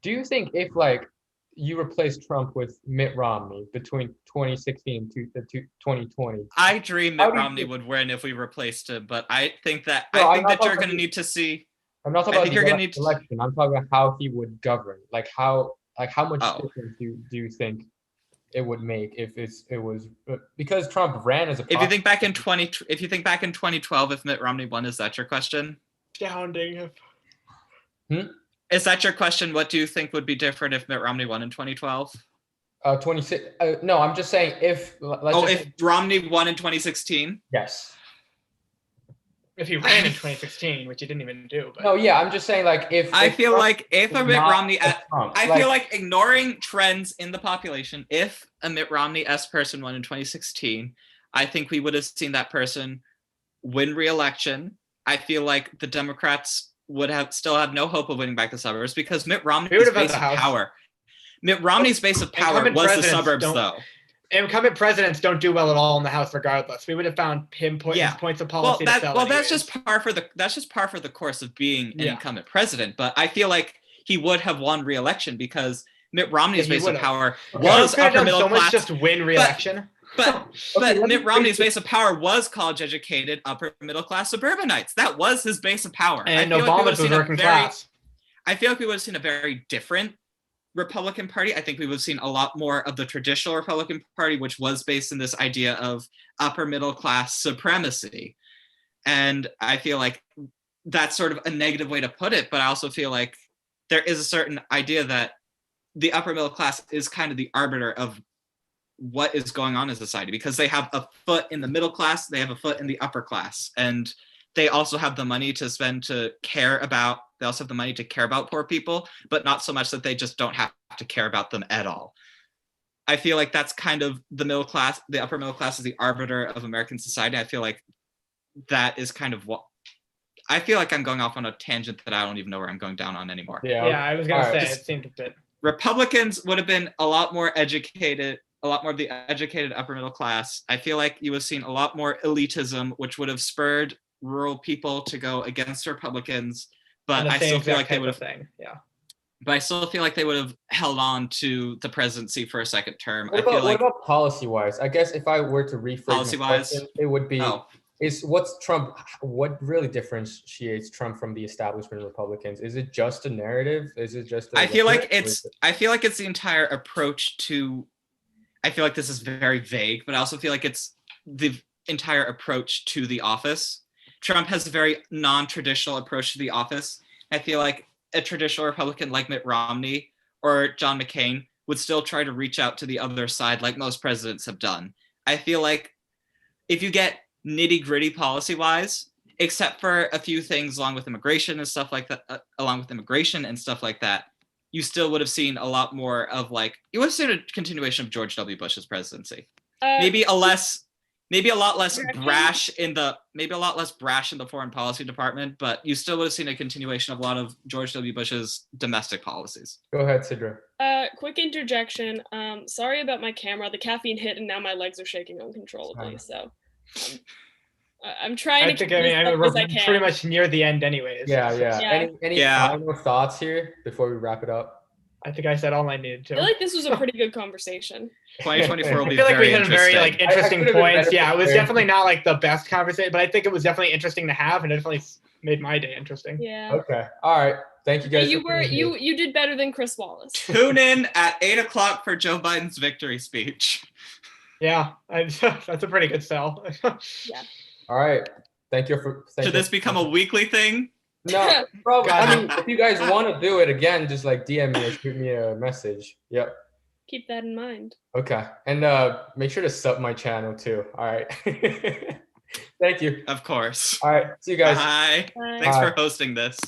Do you think if like you replace Trump with Mitt Romney between 2016 and 2020. I dream Mitt Romney would win if we replaced him, but I think that you're going to need to see. I'm not talking about the election. I'm talking about how he would govern. Like how much difference do you think it would make if it was because Trump ran as a. If you think back in 2012, if Mitt Romney won, is that your question? Astounding. Is that your question? What do you think would be different if Mitt Romney won in 2012? 26. No, I'm just saying if. If Romney won in 2016. Yes. If he ran in 2016, which he didn't even do. But. No, yeah, I'm just saying like if. I feel like if a Mitt Romney, I feel like ignoring trends in the population, if a Mitt Romney-esque person won in 2016, I think we would have seen that person win re-election. I feel like the Democrats would still have no hope of winning back the suburbs because Mitt Romney's base of power. Mitt Romney's base of power was the suburbs, though. Incumbent presidents don't do well at all in the House, regardless. We would have found points of policy. That's just par for the course of being an incumbent president. But I feel like he would have won re-election because Mitt Romney's base of power was upper middle class. Just win re-election. But Mitt Romney's base of power was college-educated, upper-middle-class suburbanites. That was his base of power. And Obama's was working class. I feel like we would have seen a very different Republican Party. I think we would have seen a lot more of the traditional Republican Party, which was based in this idea of upper-middle-class supremacy. And I feel like that's sort of a negative way to put it, but I also feel like there is a certain idea that the upper-middle class is kind of the arbiter of what is going on in society, because they have a foot in the middle class, they have a foot in the upper class, and they also have the money to spend to care about, they also have the money to care about poor people, but not so much that they just don't have to care about them at all. I feel like that's kind of the middle class, the upper middle class is the arbiter of American society. I feel like that is kind of what, I feel like I'm going off on a tangent that I don't even know where I'm going down on anymore. Yeah, I was gonna All right. say it seemed a bit. Republicans would have been a lot more educated, a lot more of the educated upper middle class. I feel like you would have seen a lot more elitism, which would have spurred rural people to go against Republicans. But I still feel like they would have. Yeah. But I still feel like they would have held on to the presidency for a second term. What about policy-wise? I guess if I were to rephrase Policy-wise? my question, it would be, what really differentiates Trump from the establishment Republicans? Is it just a narrative? Is it just I feel like it's the entire approach to, I feel like this is very vague, but I also feel like it's the entire approach to the office. Trump has a very non-traditional approach to the office. I feel like a traditional Republican like Mitt Romney or John McCain would still try to reach out to the other side like most presidents have done. I feel like if you get nitty-gritty policy-wise, except for a few things along with immigration and stuff like that, you still would have seen a lot more of you would have seen a continuation of George W. Bush's presidency. Maybe a lot less brash in the foreign policy department, but you still would have seen a continuation of a lot of George W. Bush's domestic policies. Go ahead, Sidra. Quick interjection. Sorry about my camera. The caffeine hit and now my legs are shaking uncontrollably. So I'm trying to keep we're as I can. pretty much near the end anyways. Yeah. Any final thoughts here before we wrap it up? I think I said all I needed to. I feel like this was a pretty good conversation. 2024 will be I feel like very we had very interesting points. Yeah, it was prepared. definitely not the best conversation, but I think it was definitely interesting to have, and it definitely made my day interesting. Yeah. Okay. All right. Thank you guys. You did better than Chris Wallace. Tune in at 8:00 for Joe Biden's victory speech. Yeah, that's a pretty good sell. Yeah. All right. Thank you. Should this become a weekly thing? No, probably. I mean, if you guys want to do it again, just DM me or shoot me a message. Yep. Keep that in mind. Okay. And make sure to sub my channel too. All right. Thank you. Of course. All right. See you guys. Bye. Bye. Thanks for hosting this.